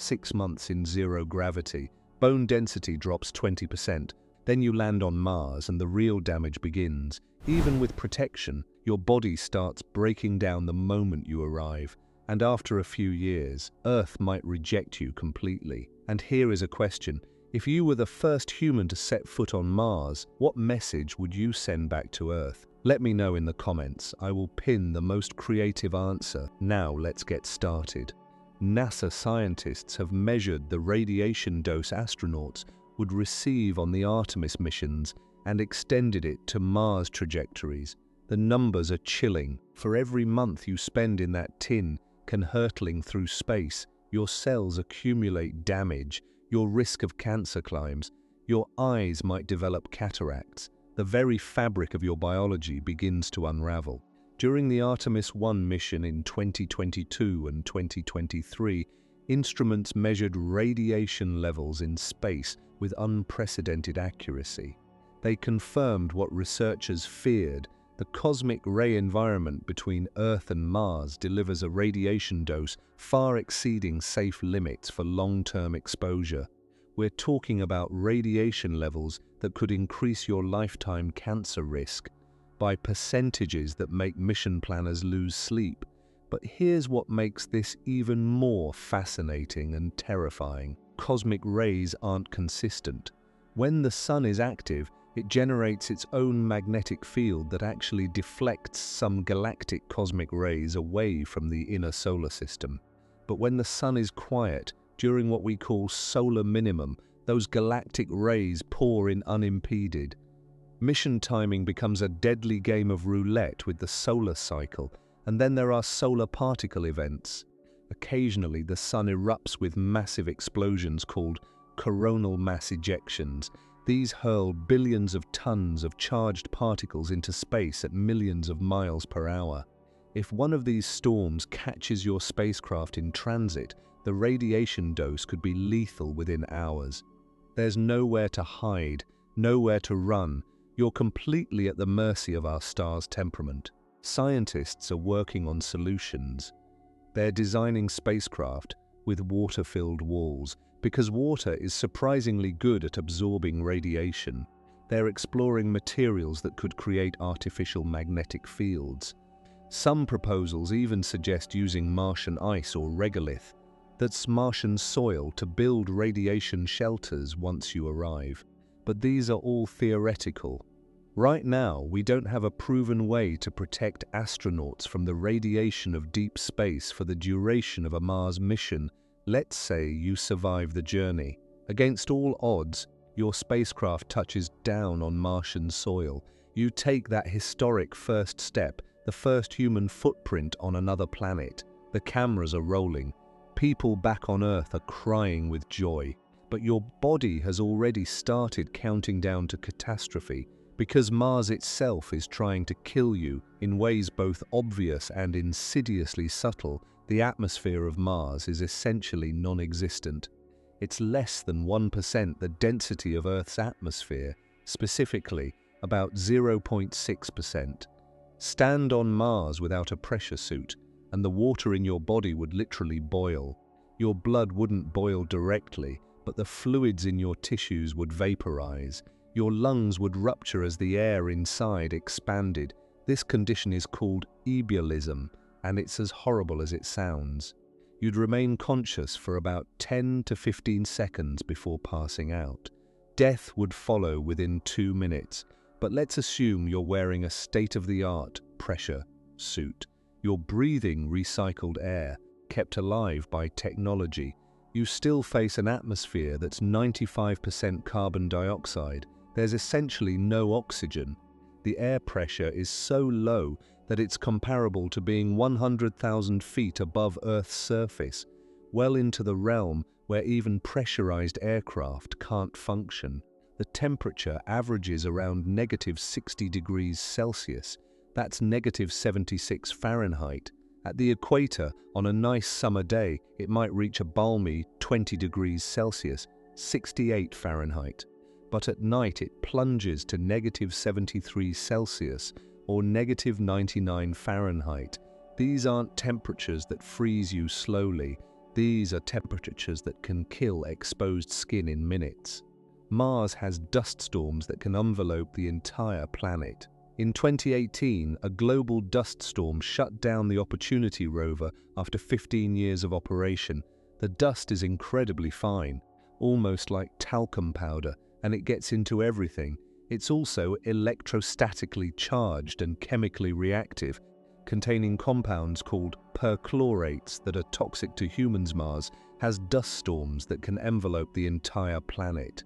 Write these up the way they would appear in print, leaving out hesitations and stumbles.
6 months in zero gravity, bone density drops 20%. Then you land on Mars and the real damage begins. Even with protection, your body starts breaking down the moment you arrive. And after a few years, Earth might reject you completely. And here is a question. If you were the first human to set foot on Mars, what message would you send back to Earth? Let me know in the comments. I will pin the most creative answer. Now let's get started. NASA scientists have measured the radiation dose astronauts would receive on the Artemis missions and extended it to Mars trajectories. The numbers are chilling. For every month you spend in that tin, hurtling through space, your cells accumulate damage, your risk of cancer climbs, your eyes might develop cataracts, the very fabric of your biology begins to unravel. During the Artemis 1 mission in 2022 and 2023, instruments measured radiation levels in space with unprecedented accuracy. They confirmed what researchers feared: the cosmic ray environment between Earth and Mars delivers a radiation dose far exceeding safe limits for long-term exposure. We're talking about radiation levels that could increase your lifetime cancer risk by percentages that make mission planners lose sleep. But here's what makes this even more fascinating and terrifying. Cosmic rays aren't consistent. When the sun is active, it generates its own magnetic field that actually deflects some galactic cosmic rays away from the inner solar system. But when the sun is quiet, during what we call solar minimum, those galactic rays pour in unimpeded. Mission timing becomes a deadly game of roulette with the solar cycle, and then there are solar particle events. Occasionally, the sun erupts with massive explosions called coronal mass ejections. These hurl billions of tons of charged particles into space at millions of miles per hour. If one of these storms catches your spacecraft in transit, the radiation dose could be lethal within hours. There's nowhere to hide, nowhere to run. You're completely at the mercy of our star's temperament. Scientists are working on solutions. They're designing spacecraft with water-filled walls, because water is surprisingly good at absorbing radiation. They're exploring materials that could create artificial magnetic fields. Some proposals even suggest using Martian ice or regolith, that's Martian soil, to build radiation shelters once you arrive. But these are all theoretical. Right now, we don't have a proven way to protect astronauts from the radiation of deep space for the duration of a Mars mission. Let's say you survive the journey. Against all odds, your spacecraft touches down on Martian soil. You take that historic first step, the first human footprint on another planet. The cameras are rolling. People back on Earth are crying with joy. But your body has already started counting down to catastrophe, because Mars itself is trying to kill you in ways both obvious and insidiously subtle. The atmosphere of Mars is essentially non-existent. It's less than 1% the density of Earth's atmosphere, specifically about 0.6%. Stand on Mars without a pressure suit, and the water in your body would literally boil. Your blood wouldn't boil directly, but the fluids in your tissues would vaporize. Your lungs would rupture as the air inside expanded. This condition is called ebullism, and it's as horrible as it sounds. You'd remain conscious for about 10 to 15 seconds before passing out. Death would follow within 2 minutes, but let's assume you're wearing a state-of-the-art pressure suit. You're breathing recycled air, kept alive by technology. You still face an atmosphere that's 95% carbon dioxide. There's essentially no oxygen. The air pressure is so low that it's comparable to being 100,000 feet above Earth's surface, well into the realm where even pressurized aircraft can't function. The temperature averages around -60 degrees Celsius. That's -76 Fahrenheit. At the equator, on a nice summer day, it might reach a balmy 20 degrees Celsius, 68 Fahrenheit. But at night it plunges to -73 Celsius or -99 Fahrenheit. These aren't temperatures that freeze you slowly. These are temperatures that can kill exposed skin in minutes. Mars has dust storms that can envelope the entire planet. In 2018, a global dust storm shut down the Opportunity rover after 15 years of operation. The dust is incredibly fine, almost like talcum powder, and it gets into everything. It's also electrostatically charged and chemically reactive, containing compounds called perchlorates that are toxic to humans. Mars has dust storms that can envelope the entire planet.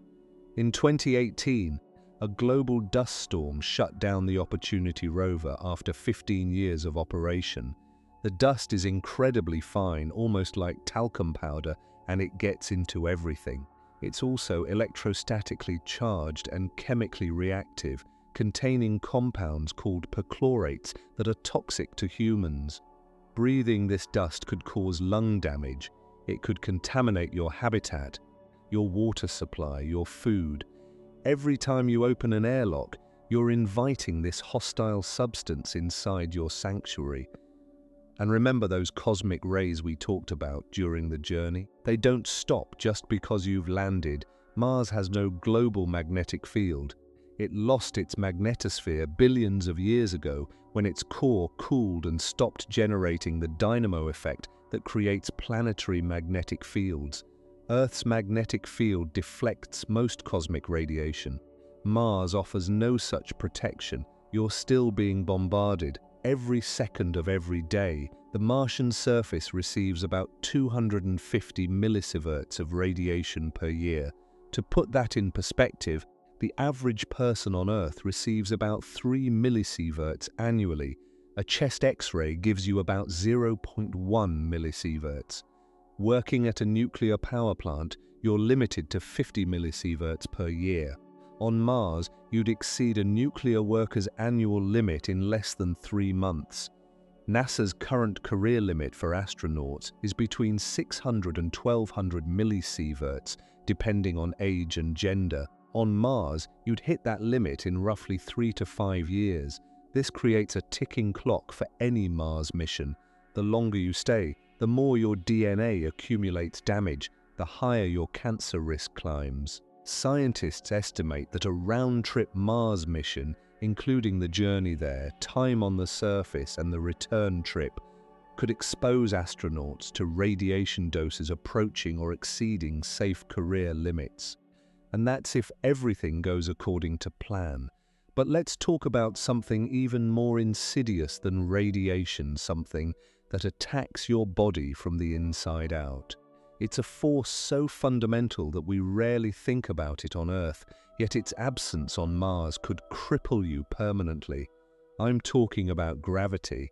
In 2018, a global dust storm shut down the Opportunity rover after 15 years of operation. The dust is incredibly fine, almost like talcum powder, and it gets into everything. It's also electrostatically charged and chemically reactive, containing compounds called perchlorates that are toxic to humans. Breathing this dust could cause lung damage. It could contaminate your habitat, your water supply, your food. Every time you open an airlock, you're inviting this hostile substance inside your sanctuary. And remember those cosmic rays we talked about during the journey? They don't stop just because you've landed. Mars has no global magnetic field. It lost its magnetosphere billions of years ago when its core cooled and stopped generating the dynamo effect that creates planetary magnetic fields. Earth's magnetic field deflects most cosmic radiation. Mars offers no such protection. You're still being bombarded. Every second of every day, the Martian surface receives about 250 millisieverts of radiation per year. To put that in perspective, the average person on Earth receives about 3 millisieverts annually. A chest X-ray gives you about 0.1 millisieverts. Working at a nuclear power plant, you're limited to 50 millisieverts per year. On Mars, you'd exceed a nuclear worker's annual limit in less than 3 months. NASA's current career limit for astronauts is between 600 and 1200 millisieverts, depending on age and gender. On Mars, you'd hit that limit in roughly 3 to 5 years. This creates a ticking clock for any Mars mission. The longer you stay, the more your DNA accumulates damage, the higher your cancer risk climbs. Scientists estimate that a round-trip Mars mission, including the journey there, time on the surface, and the return trip, could expose astronauts to radiation doses approaching or exceeding safe career limits. And that's if everything goes according to plan. But let's talk about something even more insidious than radiation, something that attacks your body from the inside out. It's a force so fundamental that we rarely think about it on Earth, yet its absence on Mars could cripple you permanently. I'm talking about gravity.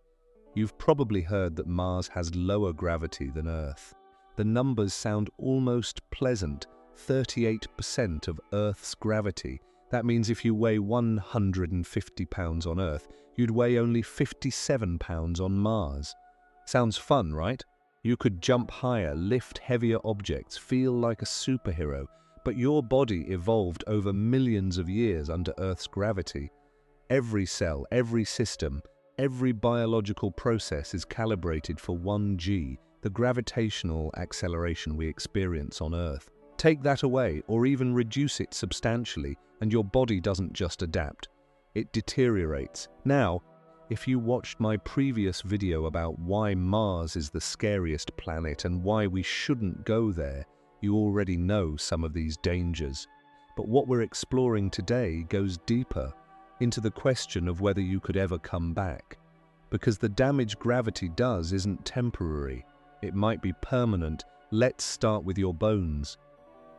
You've probably heard that Mars has lower gravity than Earth. The numbers sound almost pleasant. 38% of Earth's gravity. That means if you weigh 150 pounds on Earth, you'd weigh only 57 pounds on Mars. Sounds fun, right? You could jump higher, lift heavier objects, feel like a superhero, but your body evolved over millions of years under Earth's gravity. Every cell, every system, every biological process is calibrated for 1g, the gravitational acceleration we experience on Earth. Take that away, or even reduce it substantially, and your body doesn't just adapt. It deteriorates. Now, if you watched my previous video about why Mars is the scariest planet and why we shouldn't go there, you already know some of these dangers. But what we're exploring today goes deeper into the question of whether you could ever come back. Because the damage gravity does isn't temporary. It might be permanent. Let's start with your bones.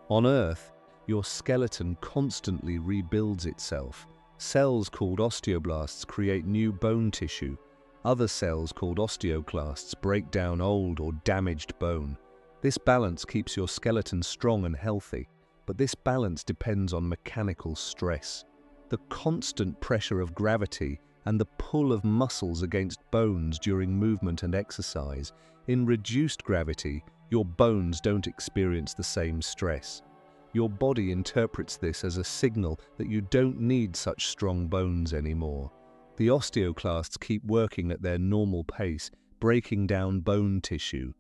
On Earth, your skeleton constantly rebuilds itself. Cells called osteoblasts create new bone tissue. Other cells called osteoclasts break down old or damaged bone. This balance keeps your skeleton strong and healthy, but this balance depends on mechanical stress. The constant pressure of gravity and the pull of muscles against bones during movement and exercise. In reduced gravity, your bones don't experience the same stress. Your body interprets this as a signal that you don't need such strong bones anymore. The osteoclasts keep working at their normal pace, breaking down bone tissue.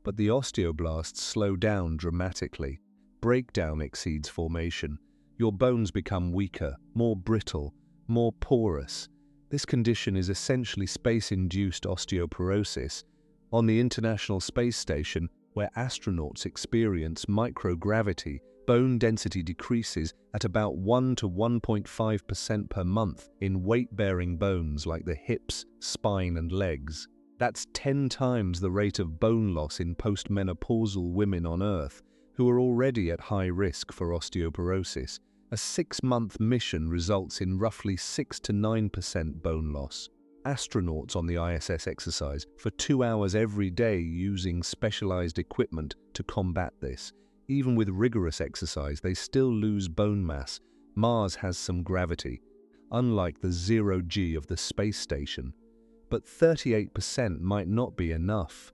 but the osteoblasts slow down dramatically. Breakdown exceeds formation. Your bones become weaker, more brittle, more porous. This condition is essentially space-induced osteoporosis. On the International Space Station, where astronauts experience microgravity, bone density decreases at about 1 to 1.5% per month in weight-bearing bones like the hips, spine, and legs. That's 10 times the rate of bone loss in postmenopausal women on Earth, who are already at high risk for osteoporosis. A 6-month mission results in roughly 6 to 9% bone loss. Astronauts on the ISS exercise for 2 hours every day using specialized equipment to combat this. Even with rigorous exercise, they still lose bone mass. Mars has some gravity, unlike the 0G of the space station. But 38% might not be enough.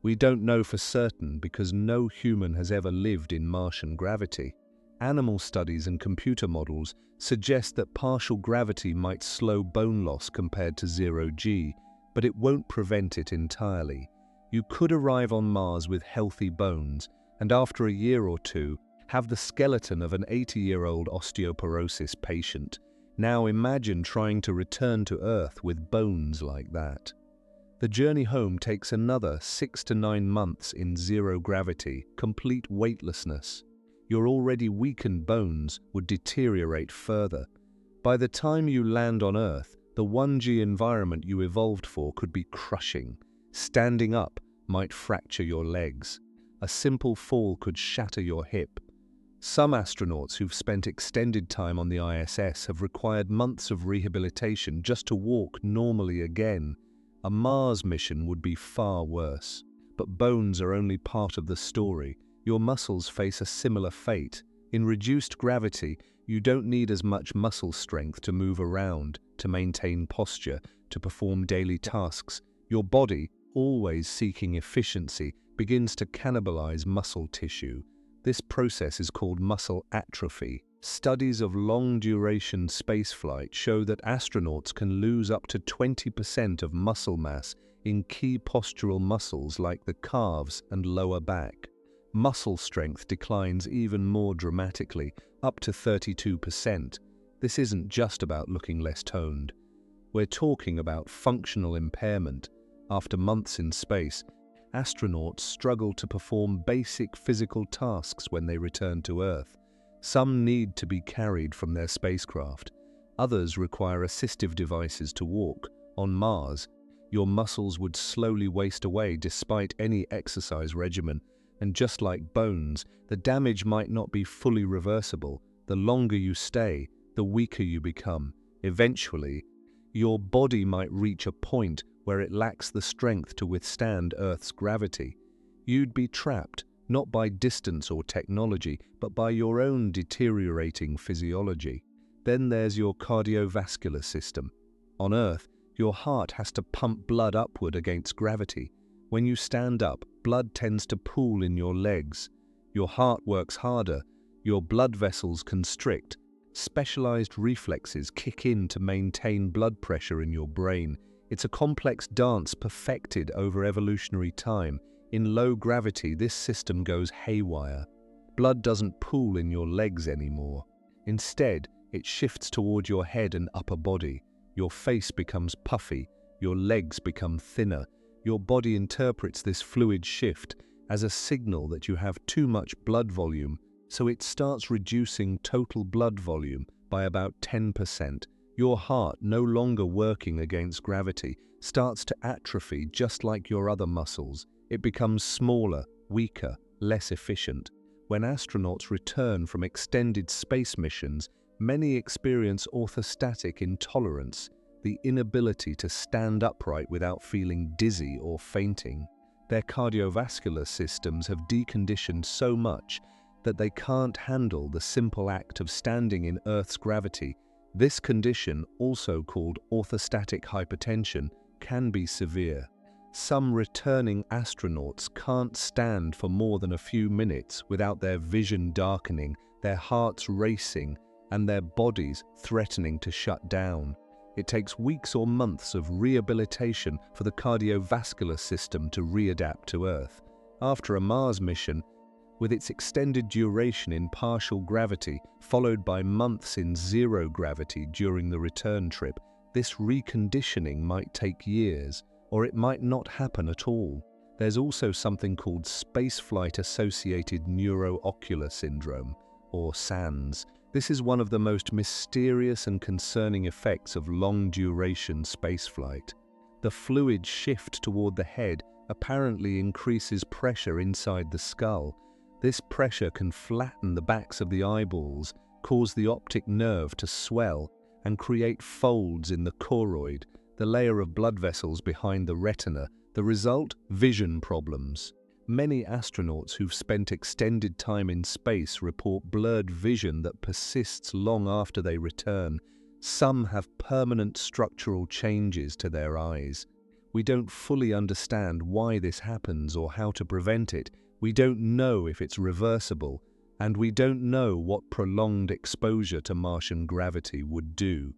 We don't know for certain because no human has ever lived in Martian gravity. Animal studies and computer models suggest that partial gravity might slow bone loss compared to 0G, but it won't prevent it entirely. You could arrive on Mars with healthy bones, and after a year or two, have the skeleton of an 80-year-old osteoporosis patient. Now imagine trying to return to Earth with bones like that. The journey home takes another 6 to 9 months in zero gravity, complete weightlessness. Your already weakened bones would deteriorate further. By the time you land on Earth, the 1G environment you evolved for could be crushing. Standing up might fracture your legs. A simple fall could shatter your hip. Some astronauts who've spent extended time on the ISS have required months of rehabilitation just to walk normally again. A Mars mission would be far worse. But bones are only part of the story. Your muscles face a similar fate. In reduced gravity, you don't need as much muscle strength to move around, to maintain posture, to perform daily tasks. Your body, always seeking efficiency, begins to cannibalize muscle tissue. This process is called muscle atrophy. Studies of long-duration spaceflight show that astronauts can lose up to 20% of muscle mass in key postural muscles like the calves and lower back. Muscle strength declines even more dramatically, up to 32%. This isn't just about looking less toned. We're talking about functional impairment. After months in space, astronauts struggle to perform basic physical tasks when they return to Earth. Some need to be carried from their spacecraft. Others require assistive devices to walk. On Mars, your muscles would slowly waste away despite any exercise regimen. And just like bones, the damage might not be fully reversible. The longer you stay, the weaker you become. Eventually, your body might reach a point where it lacks the strength to withstand Earth's gravity. You'd be trapped, not by distance or technology, but by your own deteriorating physiology. Then there's your cardiovascular system. On Earth, your heart has to pump blood upward against gravity. When you stand up, blood tends to pool in your legs. Your heart works harder, your blood vessels constrict. Specialized reflexes kick in to maintain blood pressure in your brain. It's a complex dance perfected over evolutionary time. In low gravity, this system goes haywire. Blood doesn't pool in your legs anymore. Instead, it shifts toward your head and upper body. Your face becomes puffy, your legs become thinner. Your body interprets this fluid shift as a signal that you have too much blood volume, so it starts reducing total blood volume by about 10%. Your heart, no longer working against gravity, starts to atrophy just like your other muscles. It becomes smaller, weaker, less efficient. When astronauts return from extended space missions, many experience orthostatic intolerance, the inability to stand upright without feeling dizzy or fainting. Their cardiovascular systems have deconditioned so much that they can't handle the simple act of standing in Earth's gravity. This condition, also called orthostatic hypertension, can be severe. Some returning astronauts can't stand for more than a few minutes without their vision darkening, their hearts racing, and their bodies threatening to shut down. It takes weeks or months of rehabilitation for the cardiovascular system to readapt to Earth. After a Mars mission, with its extended duration in partial gravity, followed by months in zero gravity during the return trip, this reconditioning might take years, or it might not happen at all. There's also something called spaceflight-associated neuroocular syndrome, or SANS. This is one of the most mysterious and concerning effects of long-duration spaceflight. The fluid shift toward the head apparently increases pressure inside the skull. This pressure can flatten the backs of the eyeballs, cause the optic nerve to swell, and create folds in the choroid, the layer of blood vessels behind the retina. The result? Vision problems. Many astronauts who've spent extended time in space report blurred vision that persists long after they return. Some have permanent structural changes to their eyes. We don't fully understand why this happens or how to prevent it. We don't know if it's reversible, and we don't know what prolonged exposure to Martian gravity would do.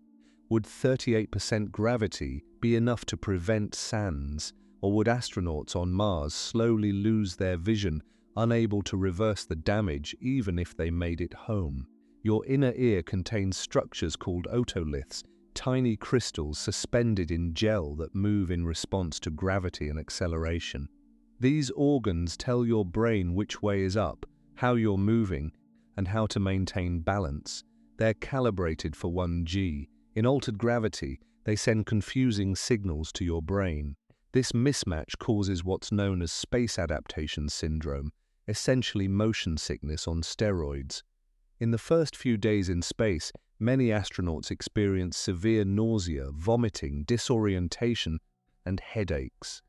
Would 38% gravity be enough to prevent SANS, or would astronauts on Mars slowly lose their vision, unable to reverse the damage even if they made it home? Your inner ear contains structures called otoliths, tiny crystals suspended in gel that move in response to gravity and acceleration. These organs tell your brain which way is up, how you're moving, and how to maintain balance. They're calibrated for 1G. In altered gravity, they send confusing signals to your brain. This mismatch causes what's known as space adaptation syndrome, essentially motion sickness on steroids. In the first few days in space, many astronauts experience severe nausea, vomiting, disorientation, and headaches.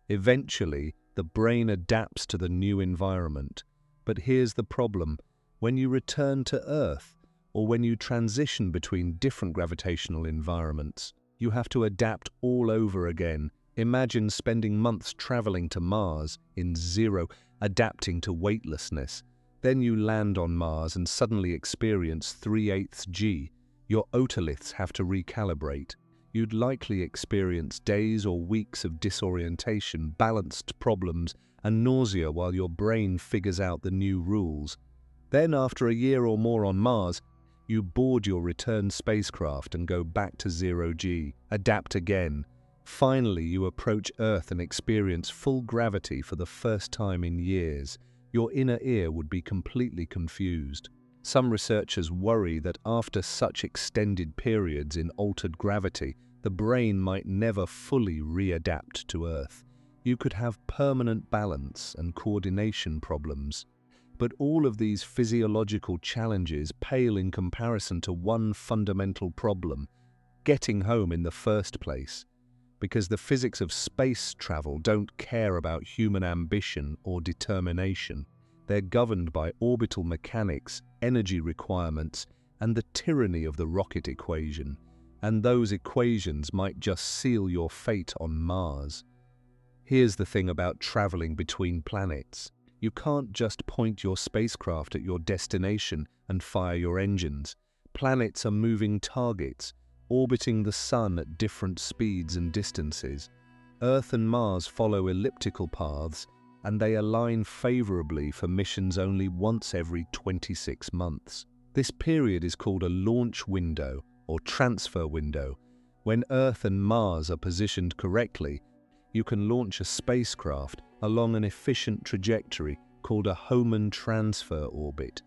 Eventually, the brain adapts to the new environment. But here's the problem. When you return to Earth, or when you transition between different gravitational environments, you have to adapt all over again. Imagine spending months traveling to Mars in zero, adapting to weightlessness. Then you land on Mars and suddenly experience 3/8 G. Your otoliths have to recalibrate. You'd likely experience days or weeks of disorientation, balanced problems, and nausea while your brain figures out the new rules. Then, after a year or more on Mars, you board your return spacecraft and go back to 0G, adapt again. Finally, you approach Earth and experience full gravity for the first time in years. Your inner ear would be completely confused. Some researchers worry that after such extended periods in altered gravity, the brain might never fully readapt to Earth. You could have permanent balance and coordination problems. But all of these physiological challenges pale in comparison to one fundamental problem: getting home in the first place. Because the physics of space travel don't care about human ambition or determination. They're governed by orbital mechanics, energy requirements, and the tyranny of the rocket equation. And those equations might just seal your fate on Mars. Here's the thing about traveling between planets. You can't just point your spacecraft at your destination and fire your engines. Planets are moving targets, orbiting the Sun at different speeds and distances. Earth and Mars follow elliptical paths, and they align favorably for missions only once every 26 months. This period is called a launch window or transfer window. When Earth and Mars are positioned correctly, you can launch a spacecraft along an efficient trajectory called a Hohmann transfer orbit.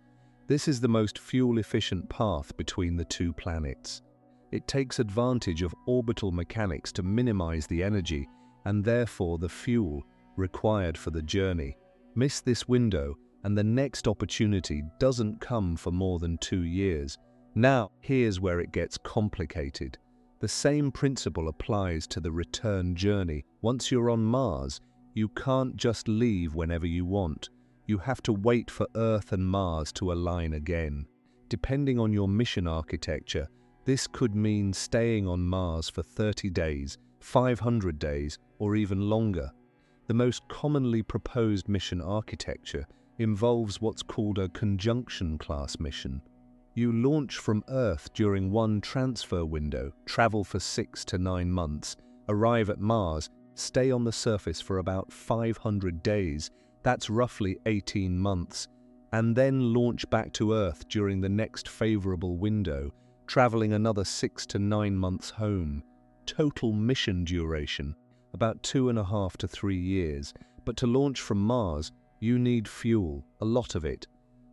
This is the most fuel-efficient path between the two planets. It takes advantage of orbital mechanics to minimize the energy and therefore the fuel required for the journey. Miss this window and the next opportunity doesn't come for more than 2 years. Now, here's where it gets complicated. The same principle applies to the return journey. Once you're on Mars, you can't just leave whenever you want. You have to wait for Earth and Mars to align again. Depending on your mission architecture, this could mean staying on Mars for 30 days, 500 days, or even longer. The most commonly proposed mission architecture involves what's called a conjunction class mission. You launch from Earth during one transfer window, travel for 6 to 9 months, arrive at Mars, stay on the surface for about 500 days, That's roughly 18 months, and then launch back to Earth during the next favorable window, traveling another 6 to 9 months home. Total mission duration, about 2.5 to 3 years. But to launch from Mars, you need fuel, a lot of it.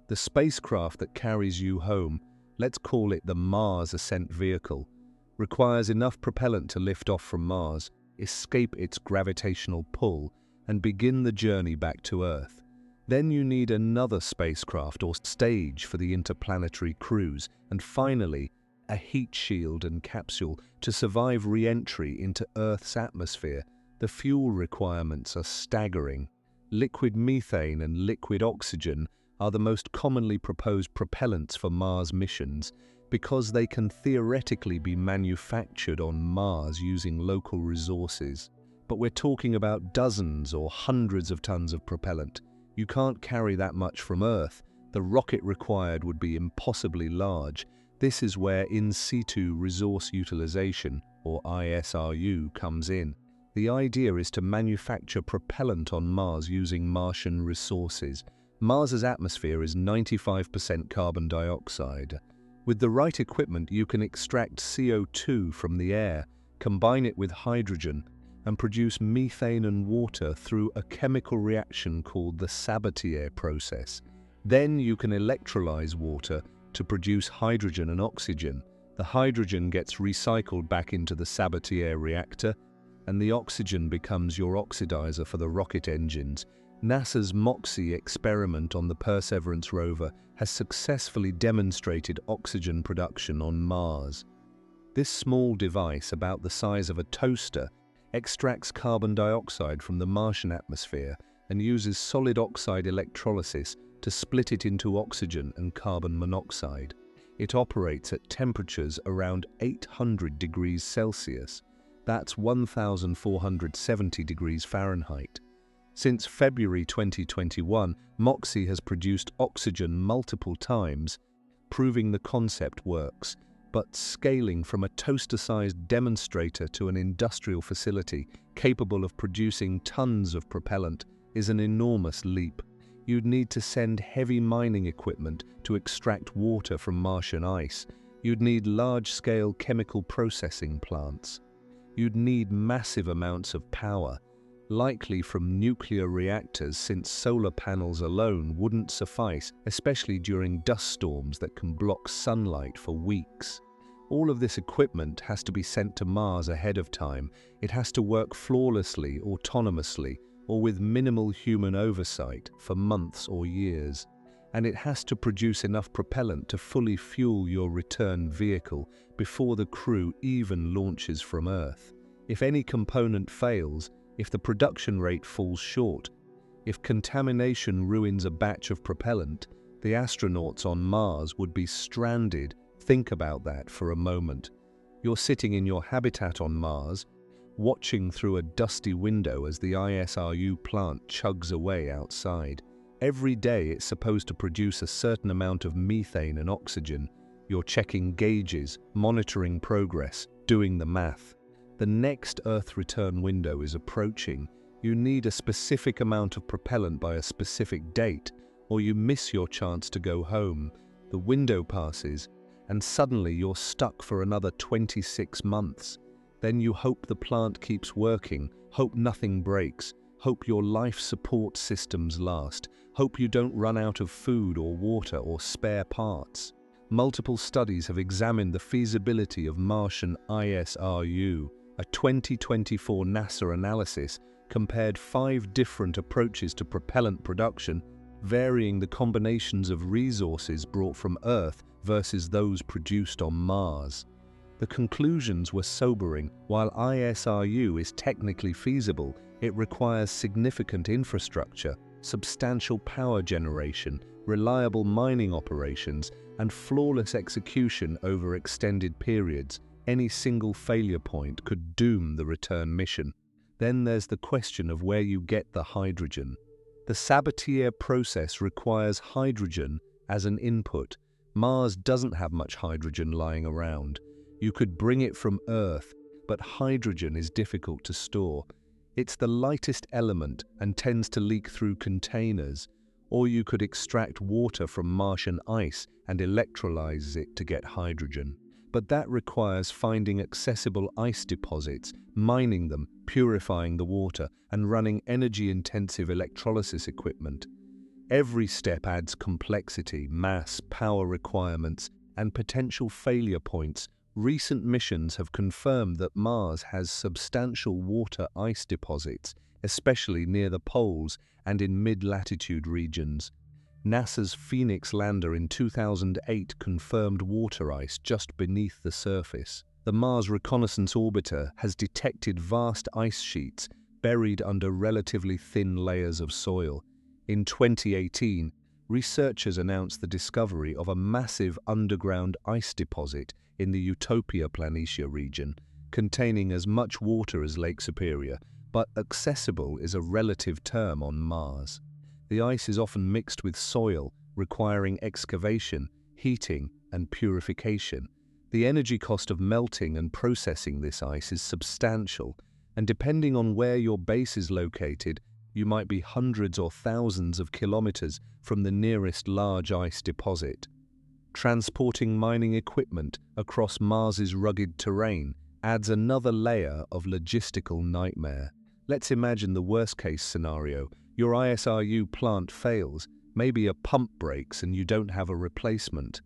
The spacecraft that carries you home, let's call it the Mars Ascent Vehicle, requires enough propellant to lift off from Mars, escape its gravitational pull, and begin the journey back to Earth. Then you need another spacecraft or stage for the interplanetary cruise, and finally, a heat shield and capsule to survive re-entry into Earth's atmosphere. The fuel requirements are staggering. Liquid methane and liquid oxygen are the most commonly proposed propellants for Mars missions because they can theoretically be manufactured on Mars using local resources. But we're talking about dozens or hundreds of tons of propellant. You can't carry that much from Earth. The rocket required would be impossibly large. This is where in situ resource utilization, or ISRU, comes in. The idea is to manufacture propellant on Mars using Martian resources. Mars's atmosphere is 95% carbon dioxide. With the right equipment, you can extract CO2 from the air, combine it with hydrogen, and produce methane and water through a chemical reaction called the Sabatier process. Then you can electrolyze water to produce hydrogen and oxygen. The hydrogen gets recycled back into the Sabatier reactor, and the oxygen becomes your oxidizer for the rocket engines. NASA's MOXIE experiment on the Perseverance rover has successfully demonstrated oxygen production on Mars. This small device, about the size of a toaster, extracts carbon dioxide from the Martian atmosphere and uses solid oxide electrolysis to split it into oxygen and carbon monoxide. It operates at temperatures around 800 degrees Celsius. That's 1,470 degrees Fahrenheit. Since February 2021, MOXIE has produced oxygen multiple times, proving the concept works. But scaling from a toaster-sized demonstrator to an industrial facility capable of producing tons of propellant is an enormous leap. You'd need to send heavy mining equipment to extract water from Martian ice. You'd need large-scale chemical processing plants. You'd need massive amounts of power, likely from nuclear reactors, since solar panels alone wouldn't suffice, especially during dust storms that can block sunlight for weeks. All of this equipment has to be sent to Mars ahead of time. It has to work flawlessly, autonomously, or with minimal human oversight for months or years. And it has to produce enough propellant to fully fuel your return vehicle before the crew even launches from Earth. If any component fails, if the production rate falls short, if contamination ruins a batch of propellant, the astronauts on Mars would be stranded. Think about that for a moment. You're sitting in your habitat on Mars, watching through a dusty window as the ISRU plant chugs away outside. Every day it's supposed to produce a certain amount of methane and oxygen. You're checking gauges, monitoring progress, doing the math. The next Earth return window is approaching. You need a specific amount of propellant by a specific date, or you miss your chance to go home. The window passes, and suddenly you're stuck for another 26 months. Then you hope the plant keeps working, hope nothing breaks, hope your life support systems last, hope you don't run out of food or water or spare parts. Multiple studies have examined the feasibility of Martian ISRU. A 2024 NASA analysis compared 5 different approaches to propellant production, varying the combinations of resources brought from Earth versus those produced on Mars. The conclusions were sobering. While ISRU is technically feasible, it requires significant infrastructure, substantial power generation, reliable mining operations, and flawless execution over extended periods. Any single failure point could doom the return mission. Then there's the question of where you get the hydrogen. The Sabatier process requires hydrogen as an input. Mars doesn't have much hydrogen lying around. You could bring it from Earth, but hydrogen is difficult to store. It's the lightest element and tends to leak through containers, or you could extract water from Martian ice and electrolyze it to get hydrogen. But that requires finding accessible ice deposits, mining them, purifying the water, and running energy-intensive electrolysis equipment. Every step adds complexity, mass, power requirements, and potential failure points. Recent missions have confirmed that Mars has substantial water ice deposits, especially near the poles and in mid-latitude regions. NASA's Phoenix lander in 2008 confirmed water ice just beneath the surface. The Mars Reconnaissance Orbiter has detected vast ice sheets buried under relatively thin layers of soil. In 2018, researchers announced the discovery of a massive underground ice deposit in the Utopia Planitia region, containing as much water as Lake Superior, but accessible is a relative term on Mars. The ice is often mixed with soil, requiring excavation, heating, and purification. The energy cost of melting and processing this ice is substantial, and depending on where your base is located, you might be hundreds or thousands of kilometers from the nearest large ice deposit. Transporting mining equipment across Mars's rugged terrain adds another layer of logistical nightmare. Let's imagine the worst-case scenario. Your ISRU plant fails, maybe a pump breaks and you don't have a replacement.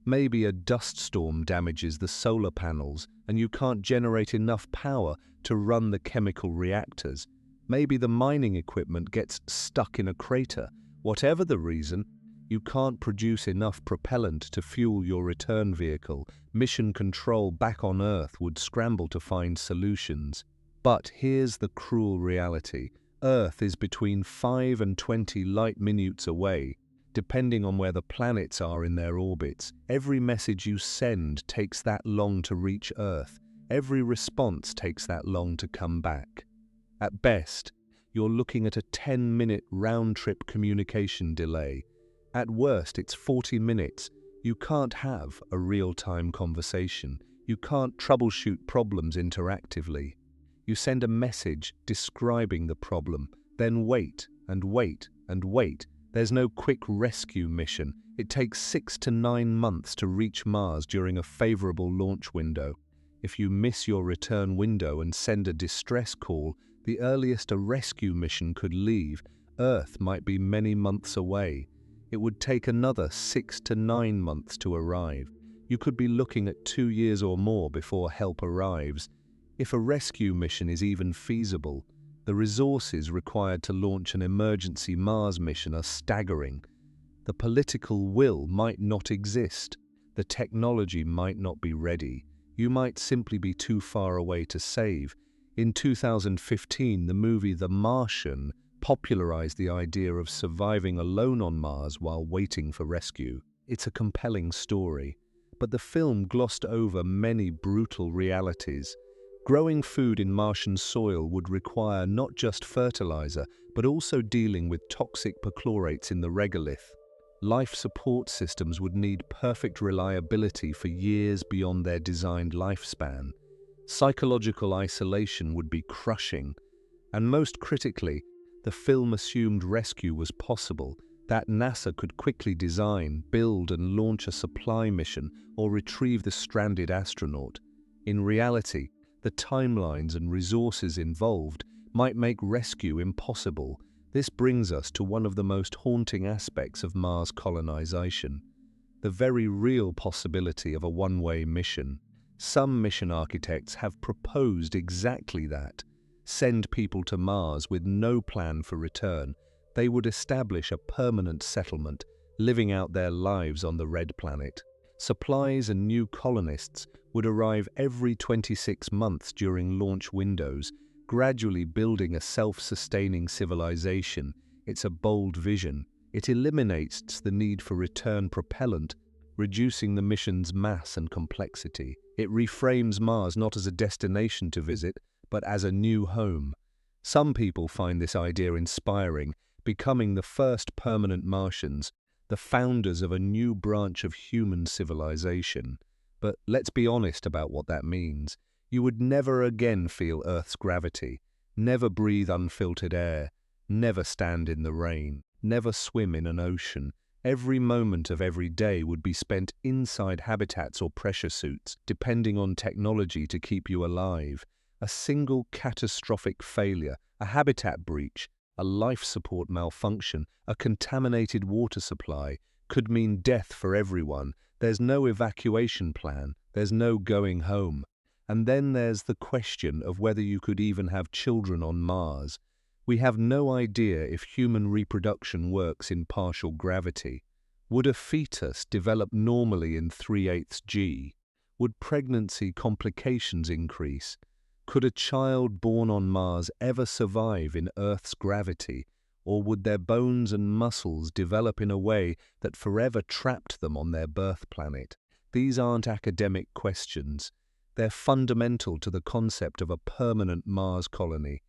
Maybe a dust storm damages the solar panels and you can't generate enough power to run the chemical reactors. Maybe the mining equipment gets stuck in a crater. Whatever the reason, you can't produce enough propellant to fuel your return vehicle. Mission Control back on Earth would scramble to find solutions. But here's the cruel reality. Earth is between 5 and 20 light minutes away, depending on where the planets are in their orbits. Every message you send takes that long to reach Earth. Every response takes that long to come back. At best, you're looking at a 10-minute round-trip communication delay. At worst, it's 40 minutes. You can't have a real-time conversation. You can't troubleshoot problems interactively. You send a message describing the problem, then wait and wait and wait. There's no quick rescue mission. It takes 6 to 9 months to reach Mars during a favorable launch window. If you miss your return window and send a distress call, the earliest a rescue mission could leave, Earth might be many months away. It would take another 6 to 9 months to arrive. You could be looking at 2 years or more before help arrives. If a rescue mission is even feasible, the resources required to launch an emergency Mars mission are staggering. The political will might not exist. The technology might not be ready. You might simply be too far away to save. In 2015, the movie The Martian popularized the idea of surviving alone on Mars while waiting for rescue. It's a compelling story, but the film glossed over many brutal realities. Growing food in Martian soil would require not just fertilizer, but also dealing with toxic perchlorates in the regolith. Life support systems would need perfect reliability for years beyond their designed lifespan. Psychological isolation would be crushing. And most critically, the film assumed rescue was possible, that NASA could quickly design, build, and launch a supply mission or retrieve the stranded astronaut. In reality, the timelines and resources involved might make rescue impossible. This brings us to one of the most haunting aspects of Mars colonization, the very real possibility of a one-way mission. Some mission architects have proposed exactly that. Send people to Mars with no plan for return. They would establish a permanent settlement, living out their lives on the red planet. Supplies and new colonists would arrive every 26 months during launch windows, gradually building a self-sustaining civilization. It's a bold vision. It eliminates the need for return propellant, reducing the mission's mass and complexity. It reframes Mars not as a destination to visit, but as a new home. Some people find this idea inspiring, becoming the first permanent Martians, the founders of a new branch of human civilization. But let's be honest about what that means. You would never again feel Earth's gravity. Never breathe unfiltered air. Never stand in the rain. Never swim in an ocean. Every moment of every day would be spent inside habitats or pressure suits, depending on technology to keep you alive. A single catastrophic failure, a habitat breach, a life support malfunction, a contaminated water supply could mean death for everyone. There's no evacuation plan. There's no going home. And then there's the question of whether you could even have children on Mars. We have no idea if human reproduction works in partial gravity. Would a fetus develop normally in 3/8 G? Would pregnancy complications increase? Could a child born on Mars ever survive in Earth's gravity? Or would their bones and muscles develop in a way that forever trapped them on their birth planet? These aren't academic questions. They're fundamental to the concept of a permanent Mars colony.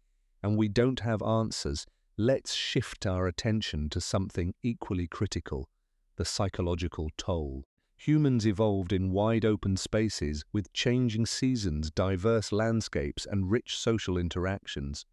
And we don't have answers. Let's shift our attention to something equally critical: the psychological toll. Humans evolved in wide-open spaces with changing seasons, diverse landscapes, and rich social interactions.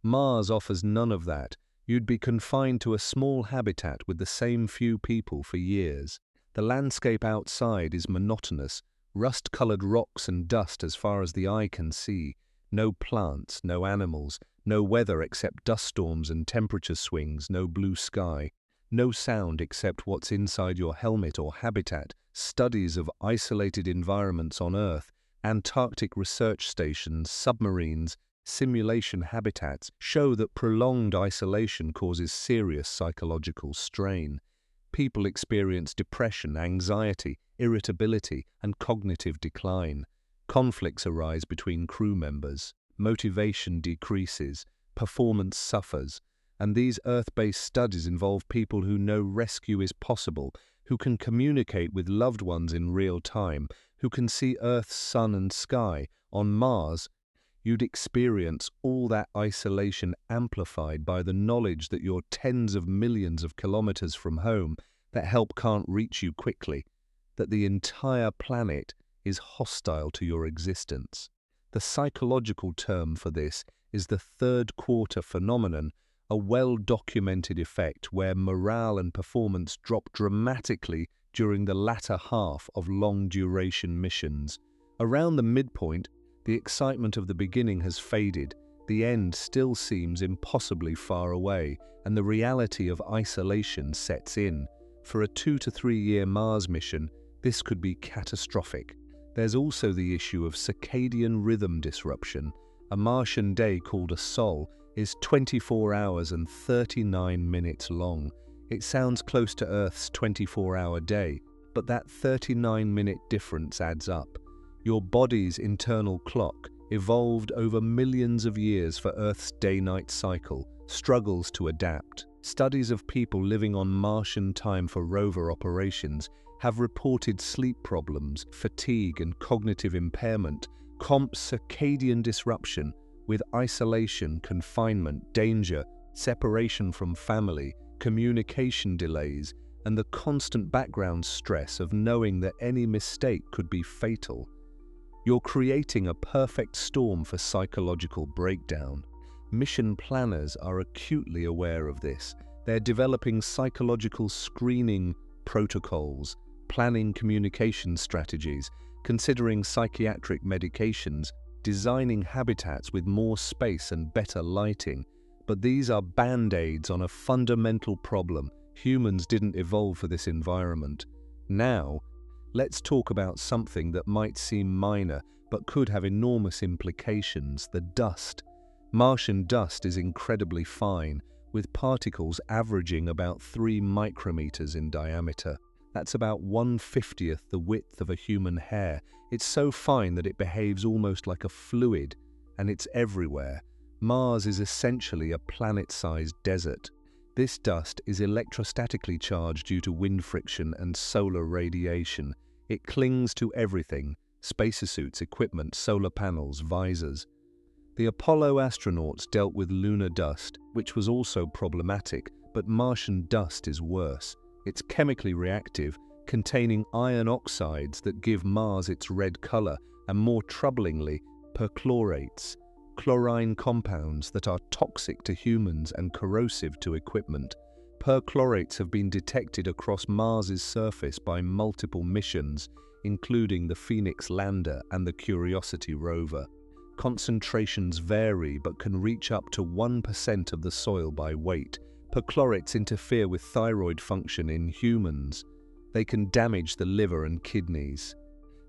Mars offers none of that. You'd be confined to a small habitat with the same few people for years. The landscape outside is monotonous, rust-colored rocks and dust as far as the eye can see. No plants, no animals, no weather except dust storms and temperature swings, no blue sky. No sound except what's inside your helmet or habitat. Studies of isolated environments on Earth, Antarctic research stations, submarines, simulation habitats show that prolonged isolation causes serious psychological strain. People experience depression, anxiety, irritability, and cognitive decline. Conflicts arise between crew members. Motivation decreases. Performance suffers. And these Earth-based studies involve people who know rescue is possible, who can communicate with loved ones in real time, who can see Earth's sun and sky. On Mars, you'd experience all that isolation amplified by the knowledge that you're tens of millions of kilometers from home, that help can't reach you quickly, that the entire planet is hostile to your existence. The psychological term for this is the third quarter phenomenon, a well-documented effect where morale and performance drop dramatically during the latter half of long-duration missions. Around the midpoint, the excitement of the beginning has faded, the end still seems impossibly far away, and the reality of isolation sets in. For a 2 to 3 year Mars mission, this could be catastrophic. There's also the issue of circadian rhythm disruption. A Martian day called a sol is 24 hours and 39 minutes long. It sounds close to Earth's 24-hour day, but that 39-minute difference adds up. Your body's internal clock, evolved over millions of years for Earth's day-night cycle, struggles to adapt. Studies of people living on Martian time for rover operations have reported sleep problems, fatigue and cognitive impairment, circadian disruption, with isolation, confinement, danger, separation from family, communication delays, and the constant background stress of knowing that any mistake could be fatal. You're creating a perfect storm for psychological breakdown. Mission planners are acutely aware of this. They're developing psychological screening protocols, planning communication strategies, considering psychiatric medications, designing habitats with more space and better lighting. But these are band-aids on a fundamental problem. Humans didn't evolve for this environment. Now, let's talk about something that might seem minor but could have enormous implications: the dust. Martian dust is incredibly fine, with particles averaging about 3 micrometers in diameter. That's about 1/50th the width of a human hair. It's so fine that it behaves almost like a fluid, and it's everywhere. Mars is essentially a planet-sized desert. This dust is electrostatically charged due to wind friction and solar radiation. It clings to everything: spacesuits, equipment, solar panels, visors. The Apollo astronauts dealt with lunar dust, which was also problematic, but Martian dust is worse. It's chemically reactive, containing iron oxides that give Mars its red color, and more troublingly, perchlorates, chlorine compounds that are toxic to humans and corrosive to equipment. Perchlorates have been detected across Mars's surface by multiple missions, including the Phoenix lander and the Curiosity rover. Concentrations vary but can reach up to 1% of the soil by weight. Perchlorates interfere with thyroid function in humans. They can damage the liver and kidneys.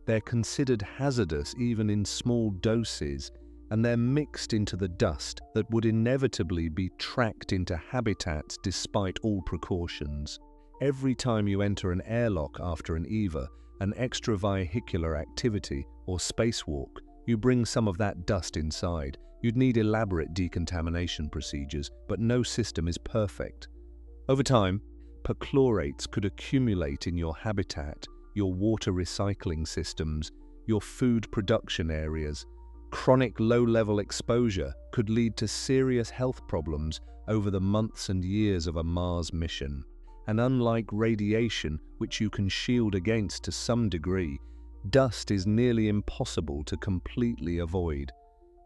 They're considered hazardous even in small doses, and they're mixed into the dust that would inevitably be tracked into habitats despite all precautions. Every time you enter an airlock after an EVA, an extravehicular activity or spacewalk, you bring some of that dust inside. You'd need elaborate decontamination procedures, but no system is perfect. Over time, perchlorates could accumulate in your habitat, your water recycling systems, your food production areas. Chronic low-level exposure could lead to serious health problems over the months and years of a Mars mission. And unlike radiation, which you can shield against to some degree, dust is nearly impossible to completely avoid.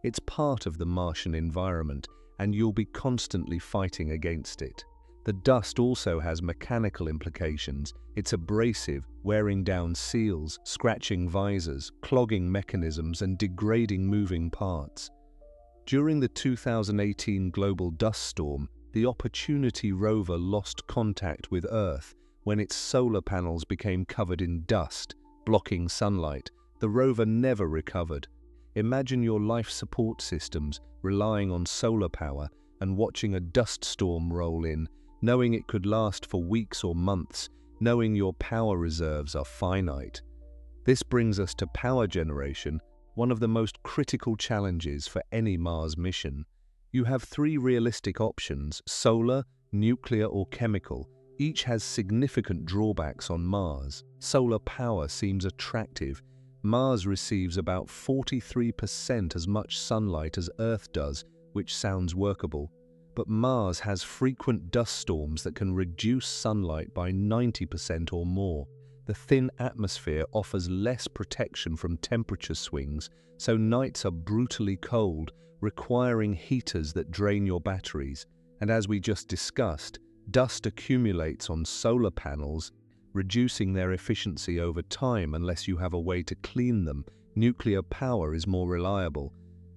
It's part of the Martian environment, and you'll be constantly fighting against it. The dust also has mechanical implications. It's abrasive, wearing down seals, scratching visors, clogging mechanisms, and degrading moving parts. During the 2018 global dust storm, the Opportunity rover lost contact with Earth when its solar panels became covered in dust, blocking sunlight. The rover never recovered. Imagine your life support systems relying on solar power and watching a dust storm roll in, knowing it could last for weeks or months, knowing your power reserves are finite. This brings us to power generation, one of the most critical challenges for any Mars mission. You have three realistic options: solar, nuclear, or chemical. Each has significant drawbacks on Mars. Solar power seems attractive. Mars receives about 43% as much sunlight as Earth does, which sounds workable. But Mars has frequent dust storms that can reduce sunlight by 90% or more. The thin atmosphere offers less protection from temperature swings, so nights are brutally cold, requiring heaters that drain your batteries. And as we just discussed, dust accumulates on solar panels, reducing their efficiency over time unless you have a way to clean them. Nuclear power is more reliable.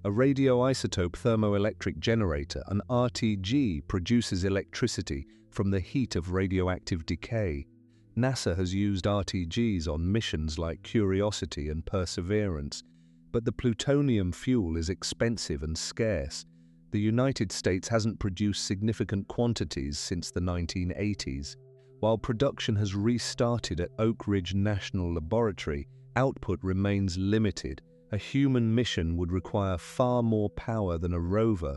A radioisotope thermoelectric generator, an RTG, produces electricity from the heat of radioactive decay. NASA has used RTGs on missions like Curiosity and Perseverance, but the plutonium fuel is expensive and scarce. The United States hasn't produced significant quantities since the 1980s. While production has restarted at Oak Ridge National Laboratory, output remains limited. A human mission would require far more power than a rover,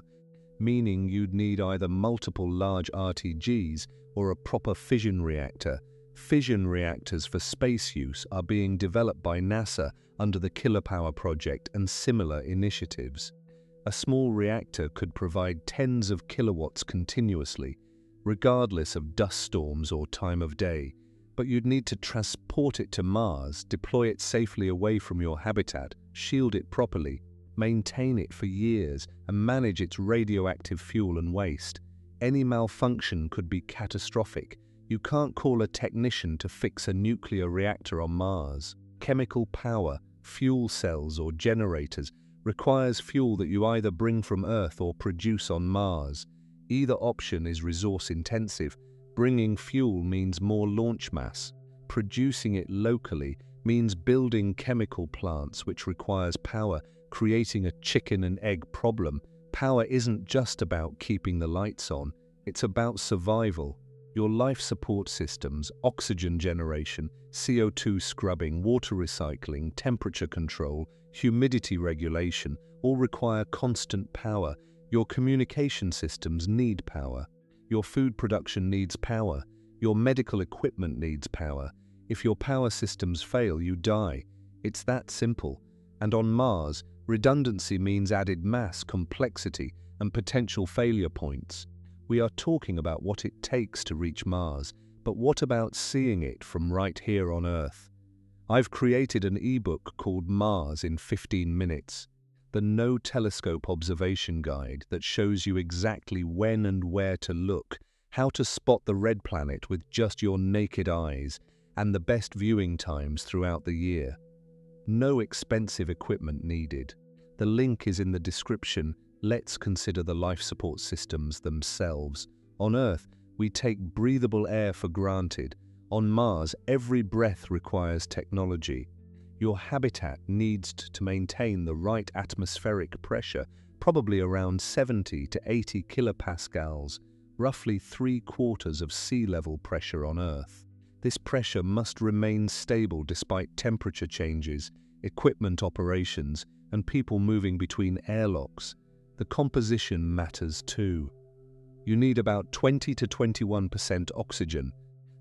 meaning you'd need either multiple large RTGs or a proper fission reactor. Fission reactors for space use are being developed by NASA under the Kilopower project and similar initiatives. A small reactor could provide tens of kilowatts continuously, regardless of dust storms or time of day. But you'd need to transport it to Mars, deploy it safely away from your habitat, shield it properly, maintain it for years, and manage its radioactive fuel and waste. Any malfunction could be catastrophic. You can't call a technician to fix a nuclear reactor on Mars. Chemical power, fuel cells or generators, requires fuel that you either bring from Earth or produce on Mars. Either option is resource-intensive. Bringing fuel means more launch mass. Producing it locally means building chemical plants, which requires power, creating a chicken and egg problem. Power isn't just about keeping the lights on, it's about survival. Your life support systems, oxygen generation, CO2 scrubbing, water recycling, temperature control, humidity regulation, all require constant power. Your communication systems need power. Your food production needs power. Your medical equipment needs power. If your power systems fail, you die. It's that simple. And on Mars, redundancy means added mass, complexity, and potential failure points. We are talking about what it takes to reach Mars, but what about seeing it from right here on Earth? I've created an ebook called Mars in 15 Minutes. the No Telescope Observation Guide that shows you exactly when and where to look, how to spot the red planet with just your naked eyes, and the best viewing times throughout the year. No expensive equipment needed. The link is in the description. Let's consider the life support systems themselves. On Earth, we take breathable air for granted. On Mars, every breath requires technology. Your habitat needs to maintain the right atmospheric pressure, probably around 70 to 80 kilopascals, roughly 3/4 of sea level pressure on Earth. This pressure must remain stable despite temperature changes, equipment operations, and people moving between airlocks. The composition matters too. You need about 20 to 21% oxygen,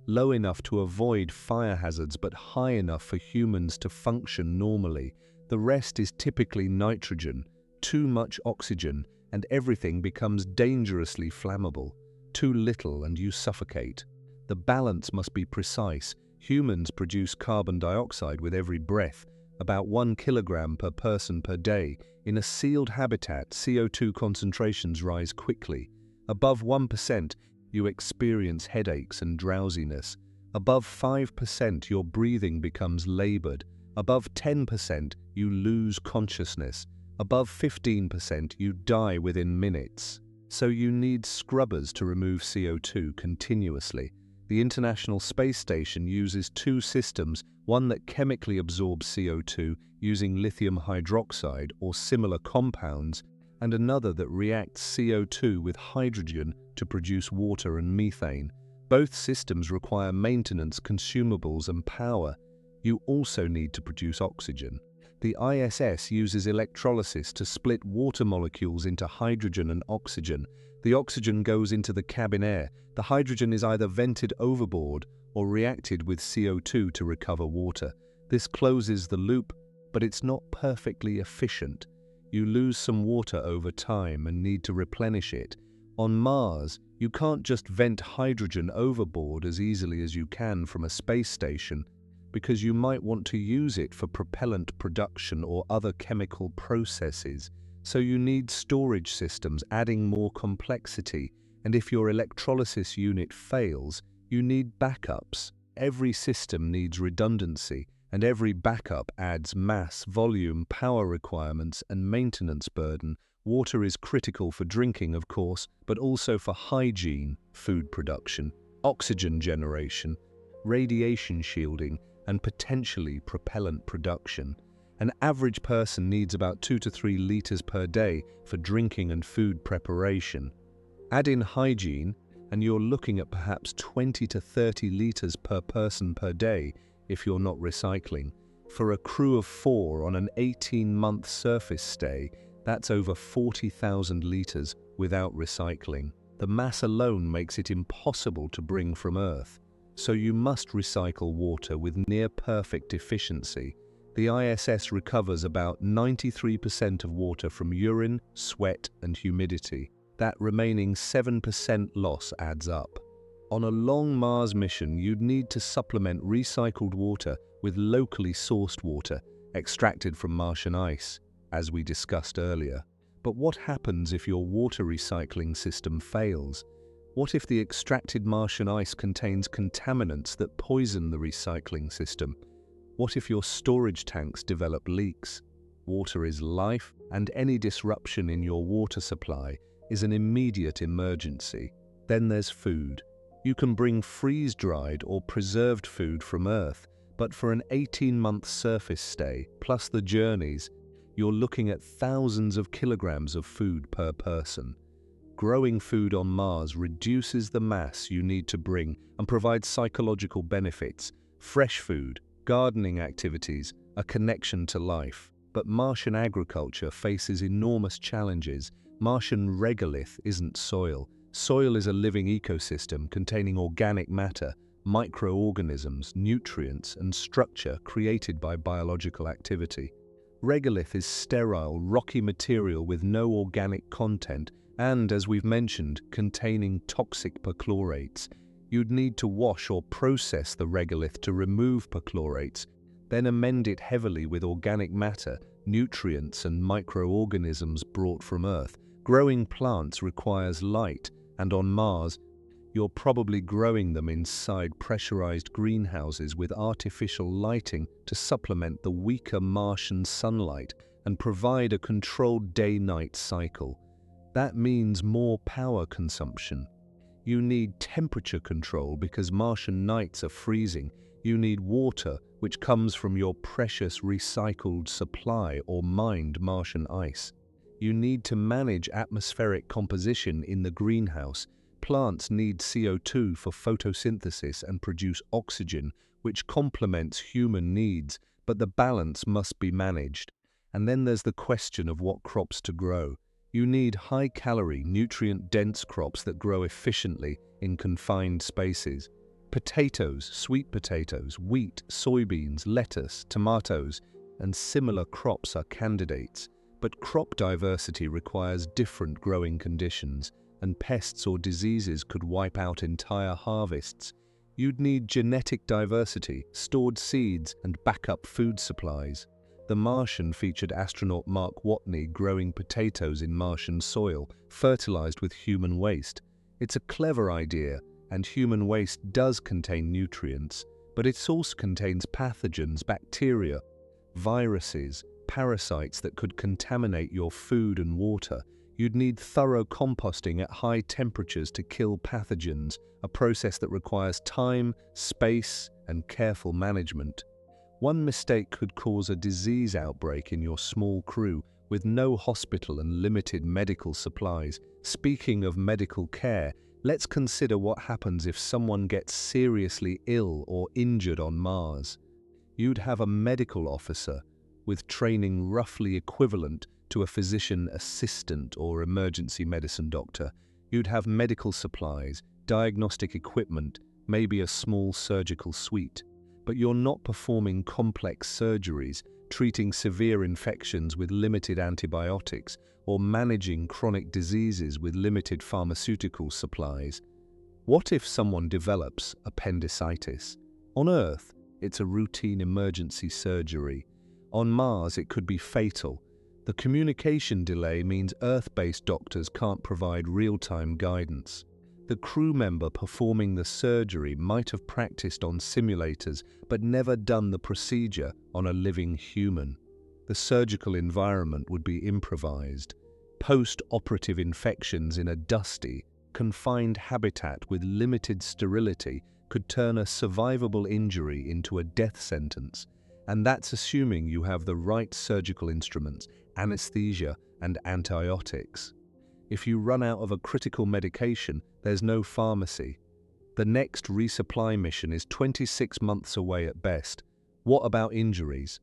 low enough to avoid fire hazards but high enough for humans to function normally. The rest is typically nitrogen. Too much oxygen and everything becomes dangerously flammable. Too little and you suffocate. The balance must be precise. Humans produce carbon dioxide with every breath, about 1 kilogram per person per day. In a sealed habitat, CO2 concentrations rise quickly. Above 1%, you experience headaches and drowsiness. Above 5%, your breathing becomes labored. Above 10%, you lose consciousness. Above 15%, you die within minutes. So you need scrubbers to remove CO2 continuously. The International Space Station uses two systems, one that chemically absorbs CO2 using lithium hydroxide or similar compounds, and another that reacts CO2 with hydrogen to produce water and methane. Both systems require maintenance, consumables, and power. You also need to produce oxygen. The ISS uses electrolysis to split water molecules into hydrogen and oxygen. The oxygen goes into the cabin air. The hydrogen is either vented overboard or reacted with CO2 to recover water. This closes the loop, but it's not perfectly efficient. You lose some water over time and need to replenish it. On Mars, you can't just vent hydrogen overboard as easily as you can from a space station, because you might want to use it for propellant production or other chemical processes. So you need storage systems, adding more complexity. And if your electrolysis unit fails, you need backups. Every system needs redundancy, and every backup adds mass, volume, power requirements, and maintenance burden. Water is critical for drinking, of course, but also for hygiene, food production, oxygen generation, radiation shielding, and potentially propellant production. An average person needs about 2 to 3 liters per day for drinking and food preparation. Add in hygiene, and you're looking at perhaps 20 to 30 liters per person per day if you're not recycling. For a crew of 4 on an 18-month surface stay, that's over 40,000 liters without recycling. The mass alone makes it impossible to bring from Earth. So you must recycle water with near-perfect efficiency. The ISS recovers about 93% of water from urine, sweat, and humidity. That remaining 7% loss adds up. On a long Mars mission, you'd need to supplement recycled water with locally sourced water, extracted from Martian ice, as we discussed earlier. But what happens if your water recycling system fails? What if the extracted Martian ice contains contaminants that poison the recycling system? What if your storage tanks develop leaks? Water is life, and any disruption in your water supply is an immediate emergency. Then there's food. You can bring freeze-dried or preserved food from Earth, but for an 18-month surface stay, plus the journeys, you're looking at thousands of kilograms of food per person. Growing food on Mars reduces the mass you need to bring and provides psychological benefits. Fresh food, gardening activities, a connection to life. But Martian agriculture faces enormous challenges. Martian regolith isn't soil. Soil is a living ecosystem containing organic matter, microorganisms, nutrients, and structure created by biological activity. Regolith is sterile, rocky material with no organic content and, as we've mentioned, containing toxic perchlorates. You'd need to wash or process the regolith to remove perchlorates. Then amend it heavily with organic matter, nutrients and microorganisms brought from Earth. Growing plants requires light, and on Mars, you're probably growing them inside pressurized greenhouses with artificial lighting to supplement the weaker Martian sunlight and provide a controlled day-night cycle. That means more power consumption. You need temperature control because Martian nights are freezing. You need water, which comes from your precious recycled supply or mined Martian ice. You need to manage atmospheric composition in the greenhouse. Plants need CO2 for photosynthesis and produce oxygen, which complements human needs, but the balance must be managed. And then there's the question of what crops to grow. You need high-calorie, nutrient-dense crops that grow efficiently in confined spaces. Potatoes, sweet potatoes, wheat, soybeans, lettuce, tomatoes, and similar crops are candidates. But crop diversity requires different growing conditions, and pests or diseases could wipe out entire harvests. You'd need genetic diversity, stored seeds, and backup food supplies. The Martian featured astronaut Mark Watney growing potatoes in Martian soil, fertilized with human waste. It's a clever idea, and human waste does contain nutrients, but it also contains pathogens, bacteria, viruses, parasites that could contaminate your food and water. You'd need thorough composting at high temperatures to kill pathogens, a process that requires time, space, and careful management. One mistake could cause a disease outbreak in your small crew with no hospital and limited medical supplies. Speaking of medical care, let's consider what happens if someone gets seriously ill or injured on Mars. You'd have a medical officer with training roughly equivalent to a physician assistant or emergency medicine doctor. You'd have medical supplies, diagnostic equipment, maybe a small surgical suite. But you're not performing complex surgeries, treating severe infections with limited antibiotics, or managing chronic diseases with limited pharmaceutical supplies. What if someone develops appendicitis? On Earth, it's a routine emergency surgery. On Mars, it could be fatal. The communication delay means Earth-based doctors can't provide real-time guidance. The crew member performing the surgery might have practiced on simulators but never done the procedure on a living human. The surgical environment would be improvised. Post-operative infections in a dusty, confined habitat with limited sterility could turn a survivable injury into a death sentence. And that's assuming you have the right surgical instruments, anesthesia, and antibiotics. If you run out of a critical medication, there's no pharmacy. The next resupply mission is 26 months away at best. What about injuries?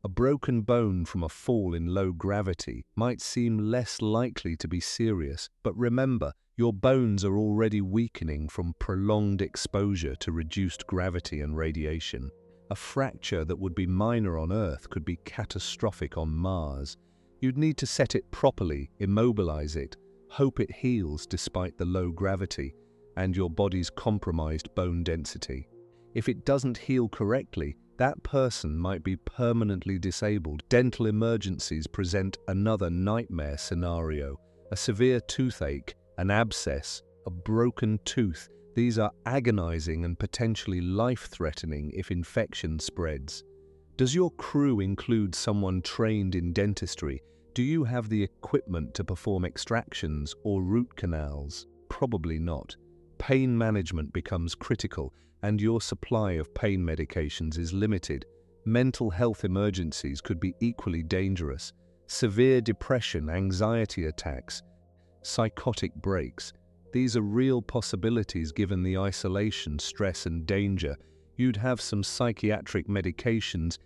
A broken bone from a fall in low gravity might seem less likely to be serious, but remember, your bones are already weakening from prolonged exposure to reduced gravity and radiation. A fracture that would be minor on Earth could be catastrophic on Mars. You'd need to set it properly, immobilize it, hope it heals despite the low gravity and your body's compromised bone density. If it doesn't heal correctly, that person might be permanently disabled. Dental emergencies present another nightmare scenario. A severe toothache, an abscess, a broken tooth. These are agonizing and potentially life-threatening if infection spreads. Does your crew include someone trained in dentistry? Do you have the equipment to perform extractions or root canals? Probably not. Pain management becomes critical, and your supply of pain medications is limited. Mental health emergencies could be equally dangerous. Severe depression, anxiety attacks, psychotic breaks. These are real possibilities given the isolation, stress, and danger. You'd have some psychiatric medications,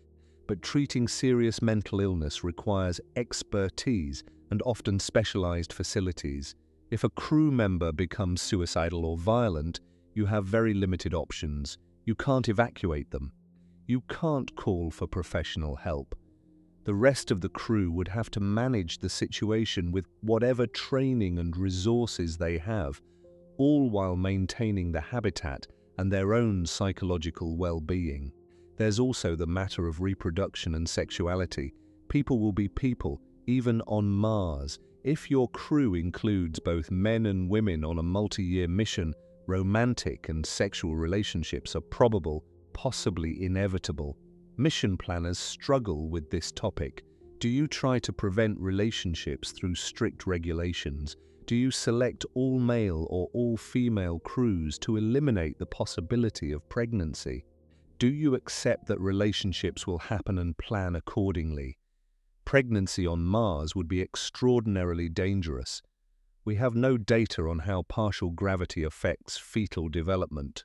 but treating serious mental illness requires expertise and often specialized facilities. If a crew member becomes suicidal or violent, you have very limited options. You can't evacuate them. You can't call for professional help. The rest of the crew would have to manage the situation with whatever training and resources they have, all while maintaining the habitat and their own psychological well-being. There's also the matter of reproduction and sexuality. People will be people, even on Mars. If your crew includes both men and women on a multi-year mission, romantic and sexual relationships are probable, possibly inevitable. Mission planners struggle with this topic. Do you try to prevent relationships through strict regulations? Do you select all male or all female crews to eliminate the possibility of pregnancy? Do you accept that relationships will happen and plan accordingly? Pregnancy on Mars would be extraordinarily dangerous. We have no data on how partial gravity affects fetal development.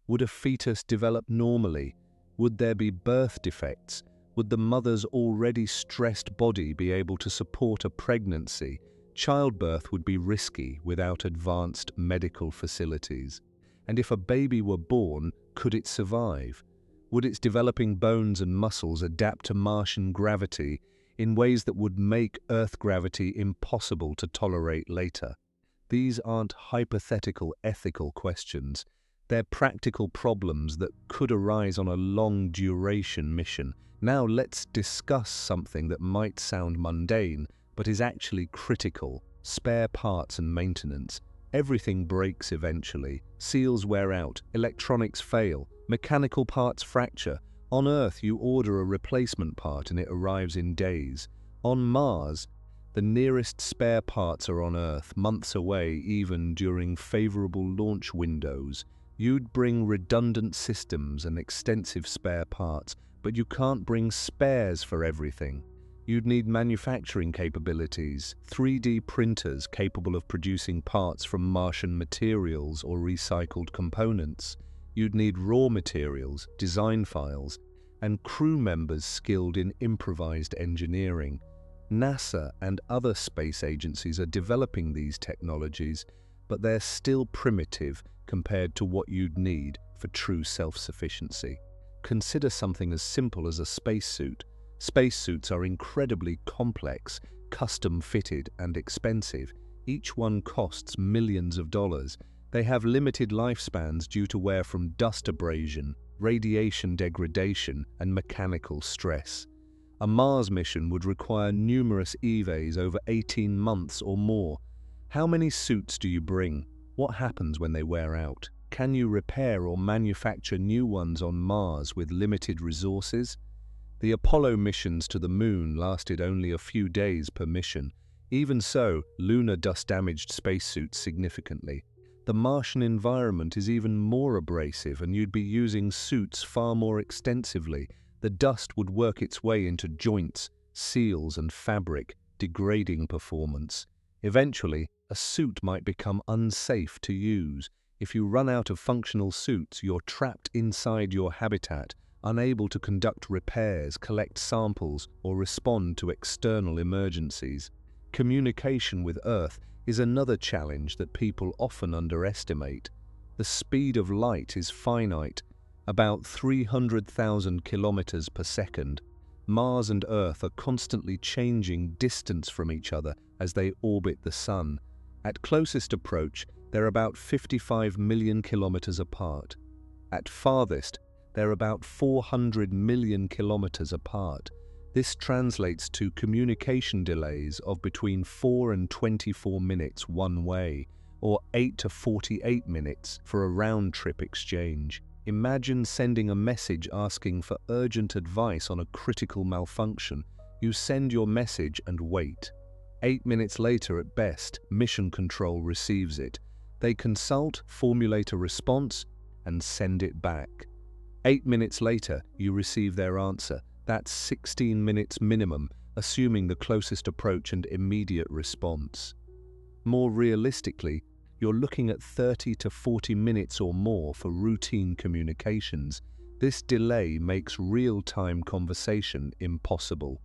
Would a fetus develop normally? Would there be birth defects? Would the mother's already stressed body be able to support a pregnancy? Childbirth would be risky without advanced medical facilities. And if a baby were born, could it survive? Would its developing bones and muscles adapt to Martian gravity in ways that would make Earth gravity impossible to tolerate later? These aren't hypothetical ethical questions. They're practical problems that could arise on a long-duration mission. Now let's discuss something that might sound mundane, but is actually critical: spare parts and maintenance. Everything breaks eventually. Seals wear out, electronics fail, mechanical parts fracture. On Earth, you order a replacement part and it arrives in days. On Mars, the nearest spare parts are on Earth, months away even during favorable launch windows. You'd bring redundant systems and extensive spare parts, but you can't bring spares for everything. You'd need manufacturing capabilities, 3D printers capable of producing parts from Martian materials or recycled components. You'd need raw materials, design files, and crew members skilled in improvised engineering. NASA and other space agencies are developing these technologies, but they're still primitive compared to what you'd need for true self-sufficiency. Consider something as simple as a spacesuit. Spacesuits are incredibly complex, custom-fitted, and expensive. Each one costs millions of dollars. They have limited lifespans due to wear from dust abrasion, radiation degradation, and mechanical stress. A Mars mission would require numerous EVAs over 18 months or more. How many suits do you bring? What happens when they wear out? Can you repair or manufacture new ones on Mars with limited resources? The Apollo missions to the Moon lasted only a few days per mission. Even so, lunar dust damaged spacesuits significantly. The Martian environment is even more abrasive, and you'd be using suits far more extensively. The dust would work its way into joints, seals, and fabric, degrading performance. Eventually, a suit might become unsafe to use. If you run out of functional suits, you're trapped inside your habitat, unable to conduct repairs, collect samples, or respond to external emergencies. Communication with Earth is another challenge that people often underestimate. The speed of light is finite, about 300,000 kilometers per second. Mars and Earth are constantly changing distance from each other as they orbit the Sun. At closest approach, they're about 55 million kilometers apart. At farthest, they're about 400 million kilometers apart. This translates to communication delays of between 4 and 24 minutes one way, or 8 to 48 minutes for a round-trip exchange. Imagine sending a message asking for urgent advice on a critical malfunction. You send your message and wait. 8 minutes later at best, Mission Control receives it. They consult, formulate a response, and send it back. 8 minutes later, you receive their answer. That's 16 minutes minimum, assuming the closest approach and immediate response. More realistically, you're looking at 30 to 40 minutes or more for routine communications. This delay makes real-time conversation impossible.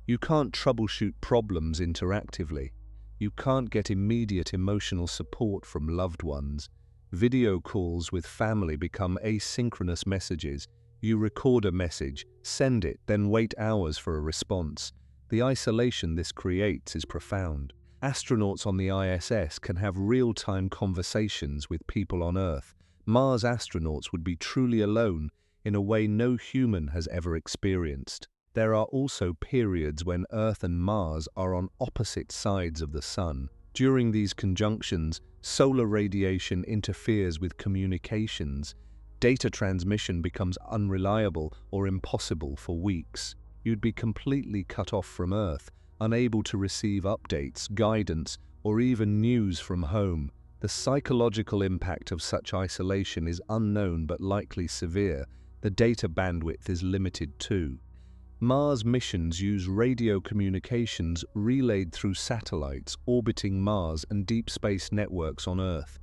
You can't troubleshoot problems interactively. You can't get immediate emotional support from loved ones. Video calls with family become asynchronous messages. You record a message, send it, then wait hours for a response. The isolation this creates is profound. Astronauts on the ISS can have real-time conversations with people on Earth. Mars astronauts would be truly alone. in a way no human has ever experienced. There are also periods when Earth and Mars are on opposite sides of the Sun. During these conjunctions, solar radiation interferes with communications. Data transmission becomes unreliable or impossible for weeks. You'd be completely cut off from Earth, unable to receive updates, guidance, or even news from home. The psychological impact of such isolation is unknown but likely severe. The data bandwidth is limited too. Mars missions use radio communications relayed through satellites orbiting Mars and deep space networks on Earth.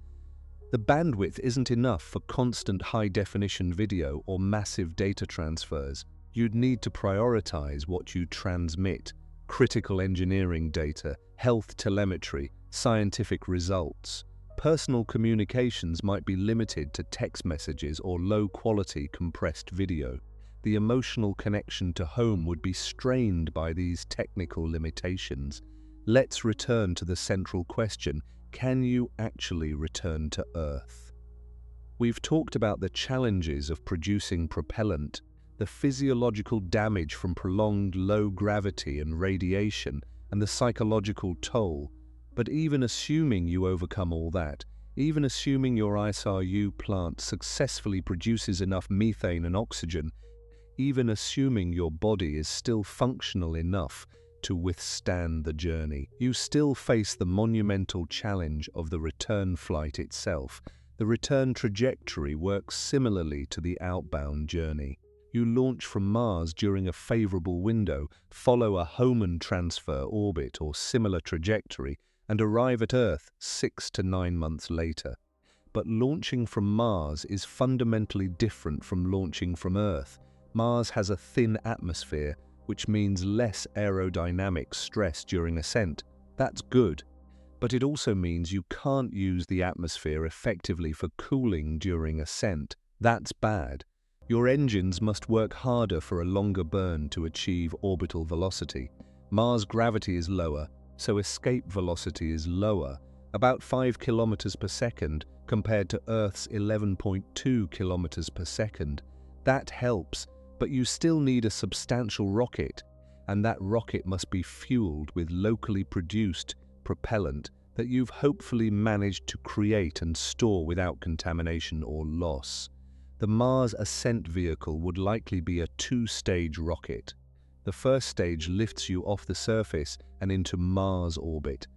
The bandwidth isn't enough for constant high-definition video or massive data transfers. You'd need to prioritize what you transmit: critical engineering data, health telemetry, scientific results. Personal communications might be limited to text messages or low-quality compressed video. The emotional connection to home would be strained by these technical limitations. Let's return to the central question: can you actually return to Earth? We've talked about the challenges of producing propellant, the physiological damage from prolonged low gravity and radiation, and the psychological toll. But even assuming you overcome all that, even assuming your ISRU plant successfully produces enough methane and oxygen, even assuming your body is still functional enough to withstand the journey, you still face the monumental challenge of the return flight itself. The return trajectory works similarly to the outbound journey. You launch from Mars during a favorable window, follow a Hohmann transfer orbit or similar trajectory, and arrive at Earth 6 to 9 months later. But launching from Mars is fundamentally different from launching from Earth. Mars has a thin atmosphere, which means less aerodynamic stress during ascent. That's good, but it also means you can't use the atmosphere effectively for cooling during ascent. That's bad. Your engines must work harder for a longer burn to achieve orbital velocity. Mars' gravity is lower, so escape velocity is lower, about 5 kilometers per second compared to Earth's 11.2 kilometers per second. That helps, but you still need a substantial rocket, and that rocket must be fueled with locally produced propellant that you've hopefully managed to create and store without contamination or loss. The Mars ascent vehicle would likely be a two-stage rocket. The first stage lifts you off the surface and into Mars orbit.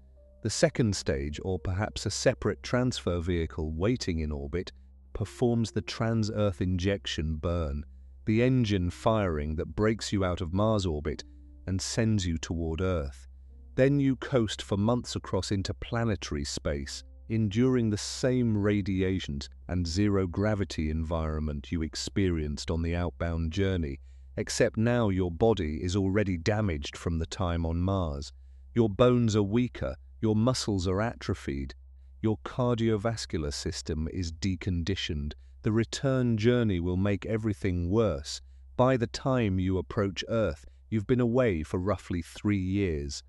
The second stage, or perhaps a separate transfer vehicle waiting in orbit, performs the trans-Earth injection burn, the engine firing that breaks you out of Mars orbit and sends you toward Earth. Then you coast for months across interplanetary space, enduring the same radiations and zero-gravity environment you experienced on the outbound journey, except now your body is already damaged from the time on Mars. Your bones are weaker, your muscles are atrophied, your cardiovascular system is deconditioned. The return journey will make everything worse. By the time you approach Earth, you've been away for roughly 3 years.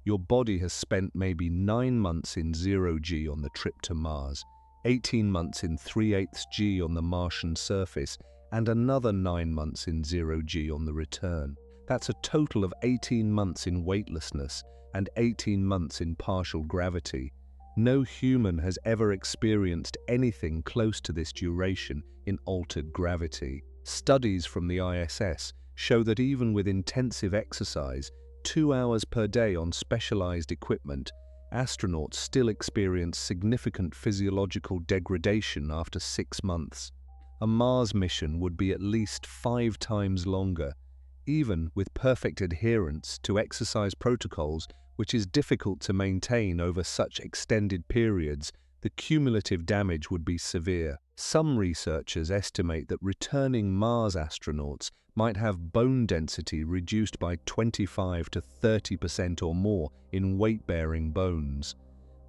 Your body has spent maybe 9 months in 0G on the trip to Mars, 18 months in 3/8 G on the Martian surface, and another 9 months in 0G on the return. That's a total of 18 months in weightlessness and 18 months in partial gravity. No human has ever experienced anything close to this duration in altered gravity. Studies from the ISS show that even with intensive exercise, 2 hours per day on specialized equipment, astronauts still experience significant physiological degradation after 6 months. A Mars mission would be at least 5 times longer, even with perfect adherence to exercise protocols, which is difficult to maintain over such extended periods. The cumulative damage would be severe. Some researchers estimate that returning Mars astronauts might have bone density reduced by 25 to 30% or more in weight-bearing bones.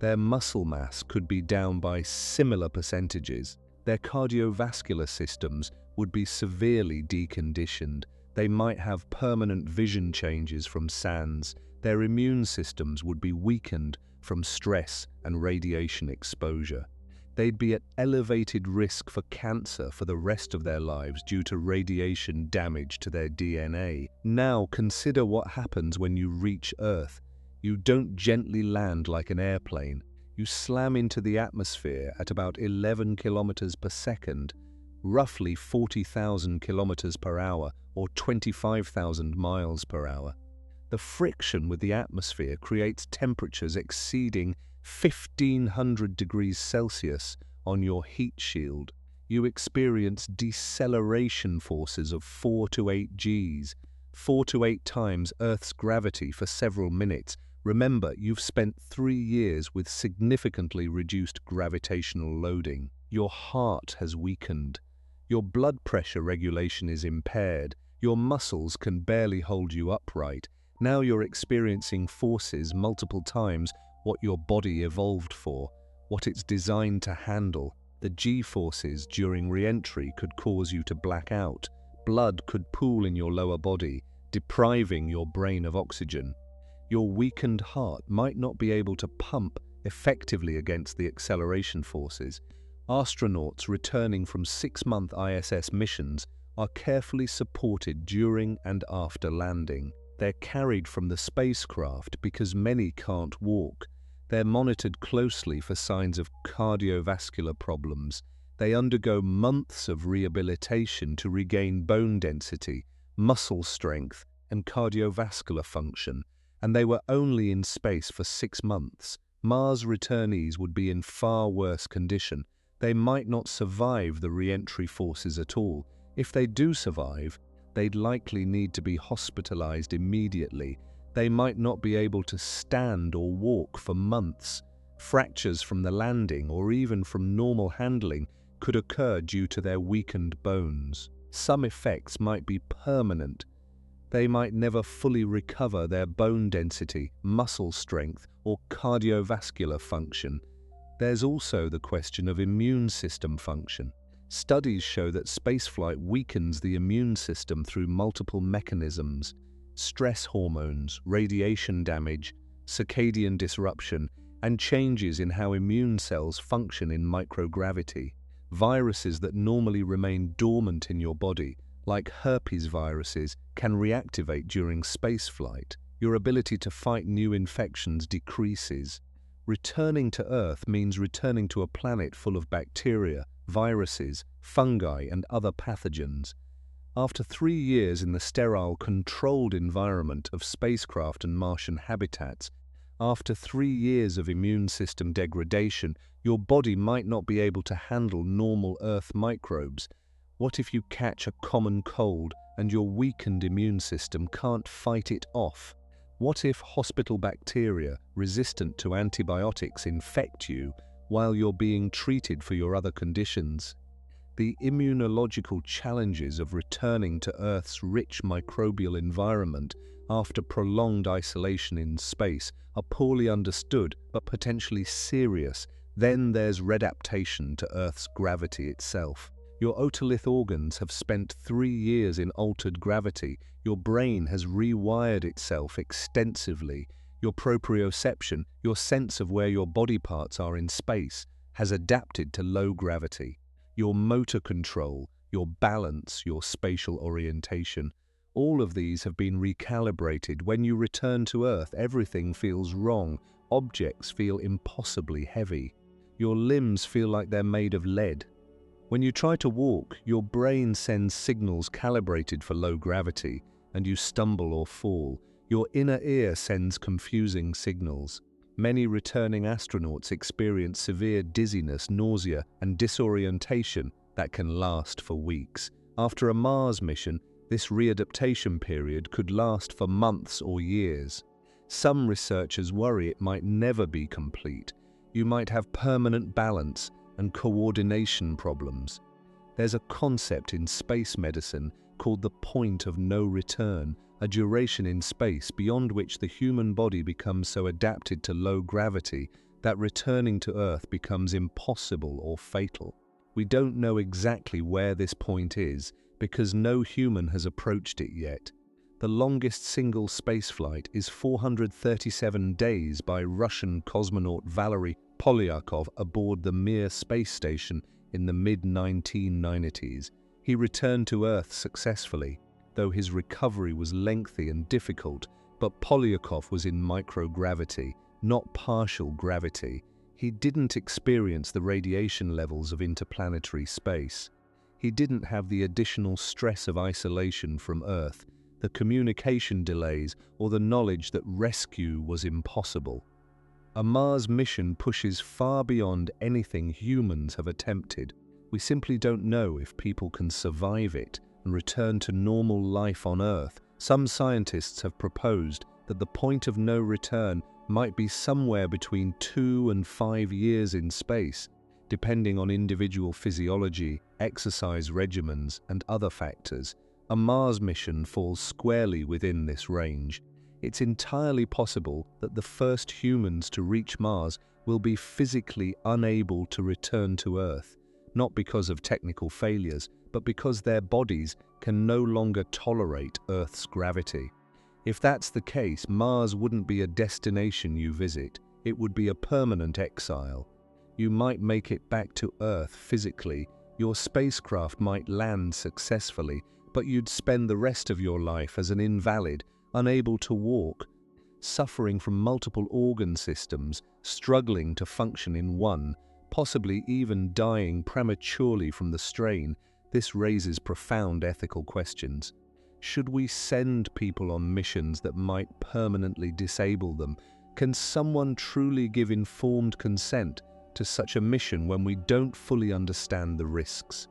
Their muscle mass could be down by similar percentages. Their cardiovascular systems would be severely deconditioned. They might have permanent vision changes from SANS. Their immune systems would be weakened from stress and radiation exposure. They'd be at elevated risk for cancer for the rest of their lives due to radiation damage to their DNA. Now consider what happens when you reach Earth. You don't gently land like an airplane. You slam into the atmosphere at about 11 kilometers per second, roughly 40,000 kilometers per hour or 25,000 miles per hour. The friction with the atmosphere creates temperatures exceeding 1,500 degrees Celsius on your heat shield. You experience deceleration forces of 4 to 8 Gs, 4 to 8 times Earth's gravity for several minutes. Remember, you've spent 3 years with significantly reduced gravitational loading. Your heart has weakened. Your blood pressure regulation is impaired. Your muscles can barely hold you upright. Now you're experiencing forces multiple times what your body evolved for, what it's designed to handle. The G-forces during re-entry could cause you to black out. Blood could pool in your lower body, depriving your brain of oxygen. Your weakened heart might not be able to pump effectively against the acceleration forces. Astronauts returning from 6-month ISS missions are carefully supported during and after landing. They're carried from the spacecraft because many can't walk. They're monitored closely for signs of cardiovascular problems. They undergo months of rehabilitation to regain bone density, muscle strength, and cardiovascular function. And they were only in space for 6 months. Mars returnees would be in far worse condition. They might not survive the re-entry forces at all. If they do survive, they'd likely need to be hospitalized immediately. They might not be able to stand or walk for months. Fractures from the landing or even from normal handling could occur due to their weakened bones. Some effects might be permanent. They might never fully recover their bone density, muscle strength, or cardiovascular function. There's also the question of immune system function. Studies show that spaceflight weakens the immune system through multiple mechanisms: stress hormones, radiation damage, circadian disruption, and changes in how immune cells function in microgravity. Viruses that normally remain dormant in your body, like herpes viruses, can reactivate during spaceflight. Your ability to fight new infections decreases. Returning to Earth means returning to a planet full of bacteria, viruses, fungi, and other pathogens. After 3 years in the sterile, controlled environment of spacecraft and Martian habitats, after 3 years of immune system degradation, your body might not be able to handle normal Earth microbes. What if you catch a common cold and your weakened immune system can't fight it off? What if hospital bacteria resistant to antibiotics infect you while you're being treated for your other conditions? The immunological challenges of returning to Earth's rich microbial environment after prolonged isolation in space are poorly understood but potentially serious. Then there's redaptation to Earth's gravity itself. Your otolith organs have spent 3 years in altered gravity. Your brain has rewired itself extensively. Your proprioception, your sense of where your body parts are in space, has adapted to low gravity. Your motor control, your balance, your spatial orientation, all of these have been recalibrated. When you return to Earth, everything feels wrong. Objects feel impossibly heavy. Your limbs feel like they're made of lead. When you try to walk, your brain sends signals calibrated for low gravity, and you stumble or fall. Your inner ear sends confusing signals. Many returning astronauts experience severe dizziness, nausea, and disorientation that can last for weeks. After a Mars mission, this readaptation period could last for months or years. Some researchers worry it might never be complete. You might have permanent balance and coordination problems. There's a concept in space medicine called the point of no return, a duration in space beyond which the human body becomes so adapted to low gravity that returning to Earth becomes impossible or fatal. We don't know exactly where this point is because no human has approached it yet. The longest single spaceflight is 437 days by Russian cosmonaut Valery Polyakov aboard the Mir space station in the mid-1990s. He returned to Earth successfully, though his recovery was lengthy and difficult. But Polyakov was in microgravity, not partial gravity. He didn't experience the radiation levels of interplanetary space. He didn't have the additional stress of isolation from Earth, the communication delays, or the knowledge that rescue was impossible. A Mars mission pushes far beyond anything humans have attempted. We simply don't know if people can survive it and return to normal life on Earth. Some scientists have proposed that the point of no return might be somewhere between 2 and 5 years in space, depending on individual physiology, exercise regimens, and other factors. A Mars mission falls squarely within this range. It's entirely possible that the first humans to reach Mars will be physically unable to return to Earth, not because of technical failures, but because their bodies can no longer tolerate Earth's gravity. If that's the case, Mars wouldn't be a destination you visit, it would be a permanent exile. You might make it back to Earth physically, your spacecraft might land successfully, but you'd spend the rest of your life as an invalid, unable to walk, suffering from multiple organ systems, struggling to function in one, possibly even dying prematurely from the strain. This raises profound ethical questions. Should we send people on missions that might permanently disable them? Can someone truly give informed consent to such a mission when we don't fully understand the risks?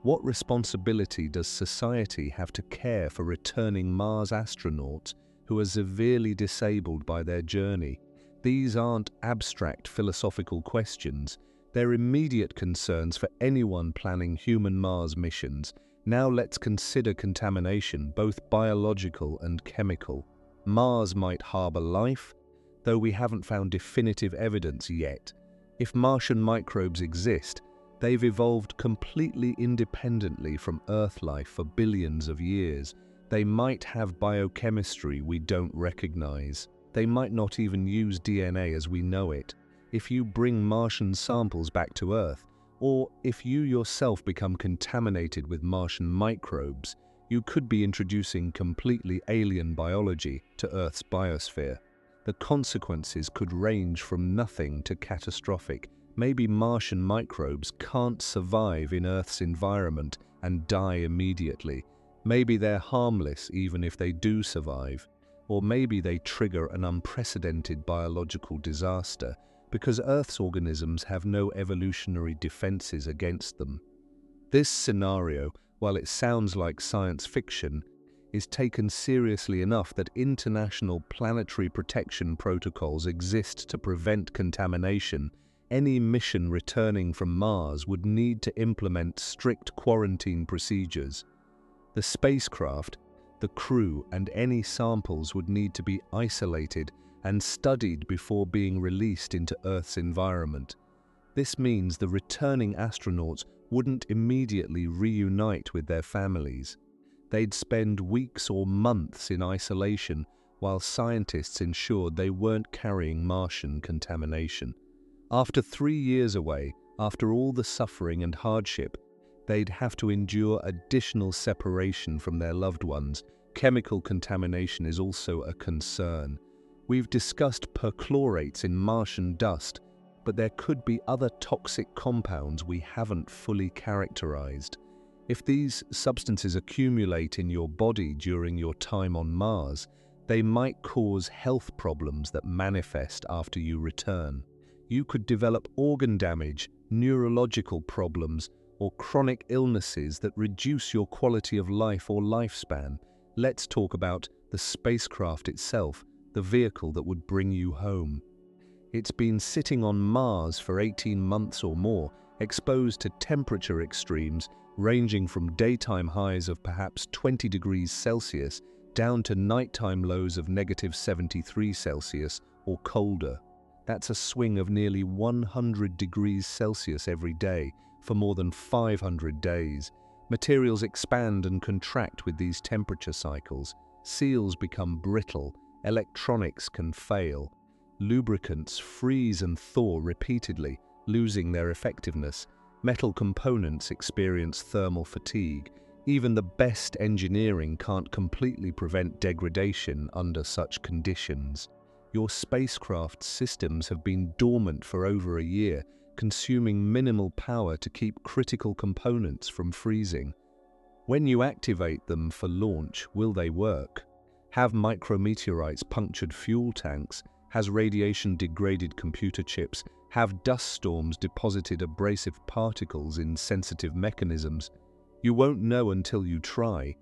What responsibility does society have to care for returning Mars astronauts who are severely disabled by their journey? These aren't abstract philosophical questions. They're immediate concerns for anyone planning human Mars missions. Now let's consider contamination, both biological and chemical. Mars might harbor life, though we haven't found definitive evidence yet. If Martian microbes exist, they've evolved completely independently from Earth life for billions of years. They might have biochemistry we don't recognize. They might not even use DNA as we know it. If you bring Martian samples back to Earth, or if you yourself become contaminated with Martian microbes, you could be introducing completely alien biology to Earth's biosphere. The consequences could range from nothing to catastrophic. Maybe Martian microbes can't survive in Earth's environment and die immediately. Maybe they're harmless even if they do survive. Or maybe they trigger an unprecedented biological disaster because Earth's organisms have no evolutionary defenses against them. This scenario, while it sounds like science fiction, is taken seriously enough that international planetary protection protocols exist to prevent contamination. Any mission returning from Mars would need to implement strict quarantine procedures. The spacecraft, the crew, and any samples would need to be isolated and studied before being released into Earth's environment. This means the returning astronauts wouldn't immediately reunite with their families. They'd spend weeks or months in isolation while scientists ensured they weren't carrying Martian contamination. After 3 years away, after all the suffering and hardship, they'd have to endure additional separation from their loved ones. Chemical contamination is also a concern. We've discussed perchlorates in Martian dust, but there could be other toxic compounds we haven't fully characterized. If these substances accumulate in your body during your time on Mars, they might cause health problems that manifest after you return. You could develop organ damage, neurological problems, or chronic illnesses that reduce your quality of life or lifespan. Let's talk about the spacecraft itself, the vehicle that would bring you home. It's been sitting on Mars for 18 months or more, exposed to temperature extremes ranging from daytime highs of perhaps 20 degrees Celsius down to nighttime lows of -73 or colder. That's a swing of nearly 100 degrees Celsius every day for more than 500 days. Materials expand and contract with these temperature cycles. Seals become brittle. Electronics can fail. Lubricants freeze and thaw repeatedly, losing their effectiveness. Metal components experience thermal fatigue. Even the best engineering can't completely prevent degradation under such conditions. Your spacecraft's systems have been dormant for over a year, consuming minimal power to keep critical components from freezing. When you activate them for launch, will they work? Have micrometeorites punctured fuel tanks? Has radiation degraded computer chips? Have dust storms deposited abrasive particles in sensitive mechanisms? You won't know until you try,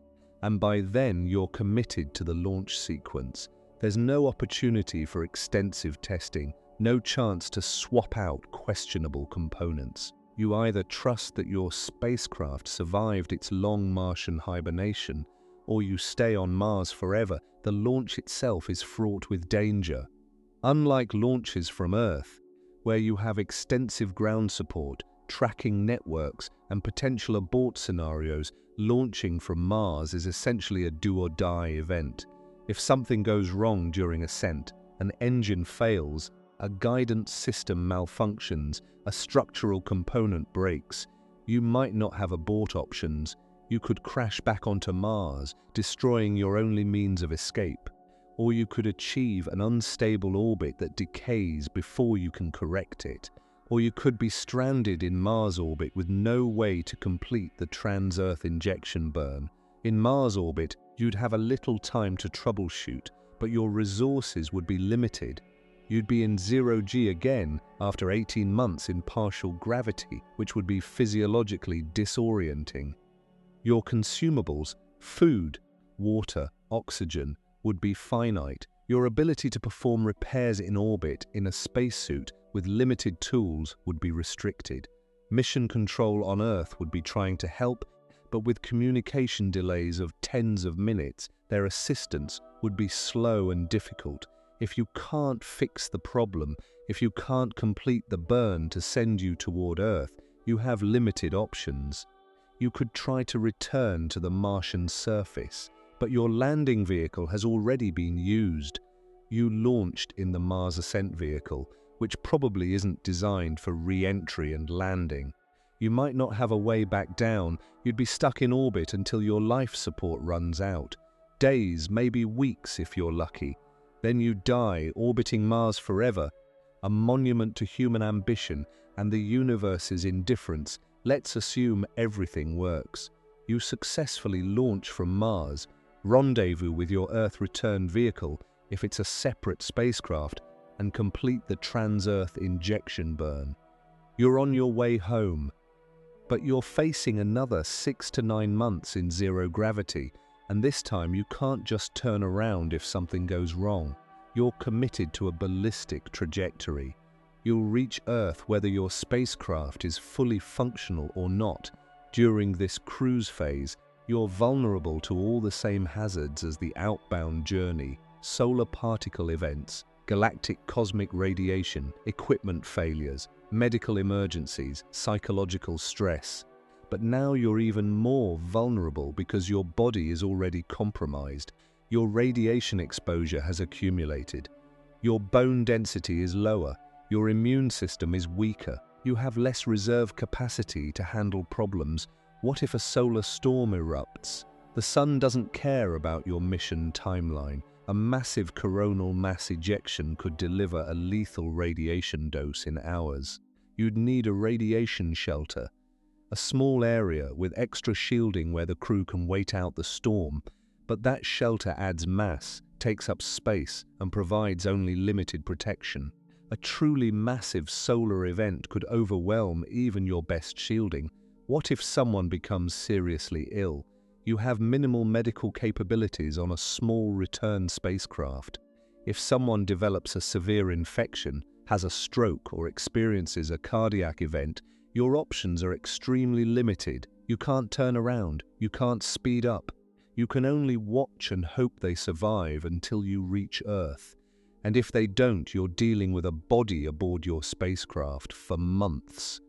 and by then you're committed to the launch sequence. There's no opportunity for extensive testing, no chance to swap out questionable components. You either trust that your spacecraft survived its long Martian hibernation, or you stay on Mars forever. The launch itself is fraught with danger. Unlike launches from Earth, where you have extensive ground support, tracking networks, and potential abort scenarios, launching from Mars is essentially a do-or-die event. If something goes wrong during ascent, an engine fails, a guidance system malfunctions, a structural component breaks, you might not have abort options. You could crash back onto Mars, destroying your only means of escape. Or you could achieve an unstable orbit that decays before you can correct it. Or you could be stranded in Mars orbit with no way to complete the trans-Earth injection burn. In Mars orbit, you'd have a little time to troubleshoot, but your resources would be limited. You'd be in zero-G again after 18 months in partial gravity, which would be physiologically disorienting. Your consumables, food, water, oxygen, would be finite. Your ability to perform repairs in orbit in a spacesuit with limited tools would be restricted. Mission control on Earth would be trying to help, but with communication delays of tens of minutes, their assistance would be slow and difficult. If you can't fix the problem, if you can't complete the burn to send you toward Earth, you have limited options. You could try to return to the Martian surface, but your landing vehicle has already been used. You launched in the Mars Ascent Vehicle, which probably isn't designed for re-entry and landing. You might not have a way back down. You'd be stuck in orbit until your life support runs out. Days, maybe weeks if you're lucky. Then you die, orbiting Mars forever. A monument to human ambition and the universe's indifference. Let's assume everything works. You successfully launch from Mars, rendezvous with your Earth return vehicle if it's a separate spacecraft, and complete the trans-Earth injection burn. You're on your way home, but you're facing another 6 to 9 months in zero gravity, and this time you can't just turn around if something goes wrong. You're committed to a ballistic trajectory. You'll reach Earth whether your spacecraft is fully functional or not. During this cruise phase, you're vulnerable to all the same hazards as the outbound journey: solar particle events, galactic cosmic radiation, equipment failures, medical emergencies, psychological stress. But now you're even more vulnerable because your body is already compromised. Your radiation exposure has accumulated. Your bone density is lower. Your immune system is weaker. You have less reserve capacity to handle problems. What if a solar storm erupts? The sun doesn't care about your mission timeline. A massive coronal mass ejection could deliver a lethal radiation dose in hours. You'd need a radiation shelter, a small area with extra shielding where the crew can wait out the storm, but that shelter adds mass, takes up space, and provides only limited protection. A truly massive solar event could overwhelm even your best shielding. What if someone becomes seriously ill? You have minimal medical capabilities on a small return spacecraft. If someone develops a severe infection, has a stroke, or experiences a cardiac event, your options are extremely limited. You can't turn around, you can't speed up. You can only watch and hope they survive until you reach Earth. And if they don't, you're dealing with a body aboard your spacecraft for months.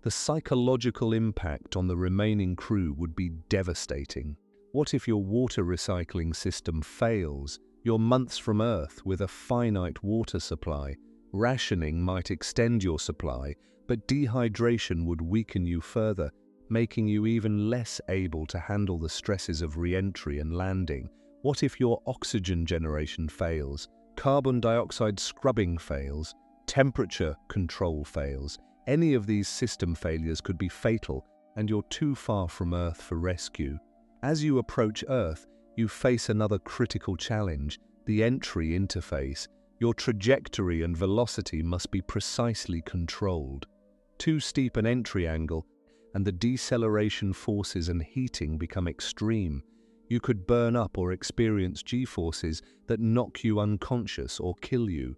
The psychological impact on the remaining crew would be devastating. What if your water recycling system fails? You're months from Earth with a finite water supply. Rationing might extend your supply, but dehydration would weaken you further, making you even less able to handle the stresses of re-entry and landing. What if your oxygen generation fails, carbon dioxide scrubbing fails, temperature control fails? Any of these system failures could be fatal, and you're too far from Earth for rescue. As you approach Earth, you face another critical challenge, the entry interface. Your trajectory and velocity must be precisely controlled. Too steep an entry angle, and the deceleration forces and heating become extreme. You could burn up or experience G-forces that knock you unconscious or kill you.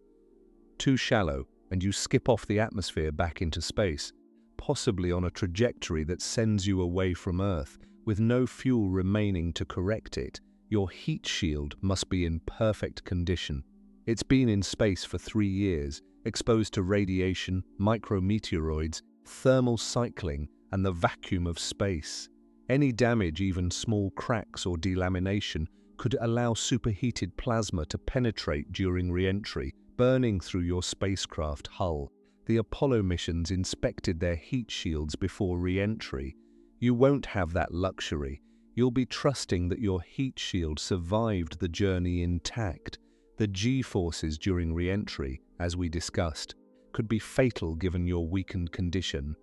Too shallow, and you skip off the atmosphere back into space, possibly on a trajectory that sends you away from Earth, with no fuel remaining to correct it. Your heat shield must be in perfect condition. It's been in space for 3 years, exposed to radiation, micrometeoroids, thermal cycling, and the vacuum of space. Any damage, even small cracks or delamination, could allow superheated plasma to penetrate during re-entry, burning through your spacecraft hull. The Apollo missions inspected their heat shields before re-entry. You won't have that luxury. You'll be trusting that your heat shield survived the journey intact. The G-forces during re-entry, as we discussed, could be fatal given your weakened condition.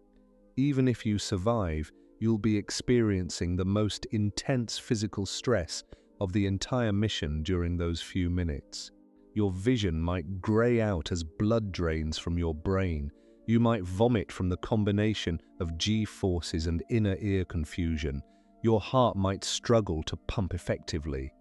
Even if you survive, you'll be experiencing the most intense physical stress of the entire mission during those few minutes. Your vision might grey out as blood drains from your brain. You might vomit from the combination of G-forces and inner ear confusion. Your heart might struggle to pump effectively.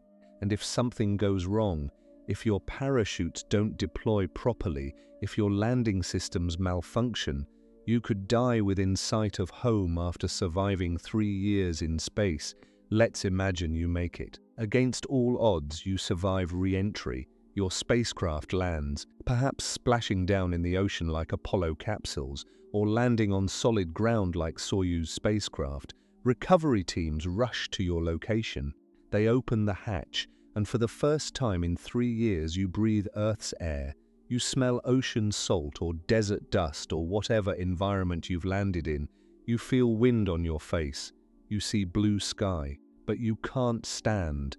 And if something goes wrong, if your parachutes don't deploy properly, if your landing systems malfunction, you could die within sight of home after surviving 3 years in space. Let's imagine you make it. Against all odds, you survive re-entry. Your spacecraft lands, perhaps splashing down in the ocean like Apollo capsules, or landing on solid ground like Soyuz spacecraft. Recovery teams rush to your location. They open the hatch, and for the first time in 3 years you breathe Earth's air. You smell ocean salt or desert dust or whatever environment you've landed in. You feel wind on your face. You see blue sky, but you can't stand.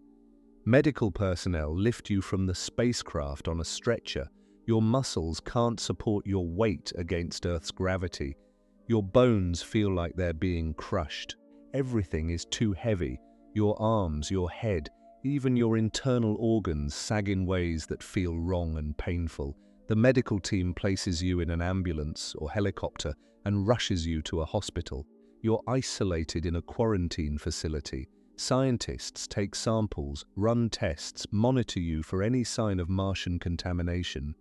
Medical personnel lift you from the spacecraft on a stretcher. Your muscles can't support your weight against Earth's gravity. Your bones feel like they're being crushed. Everything is too heavy. Your arms, your head, even your internal organs sag in ways that feel wrong and painful. The medical team places you in an ambulance or helicopter and rushes you to a hospital. You're isolated in a quarantine facility. Scientists take samples, run tests, monitor you for any sign of Martian contamination.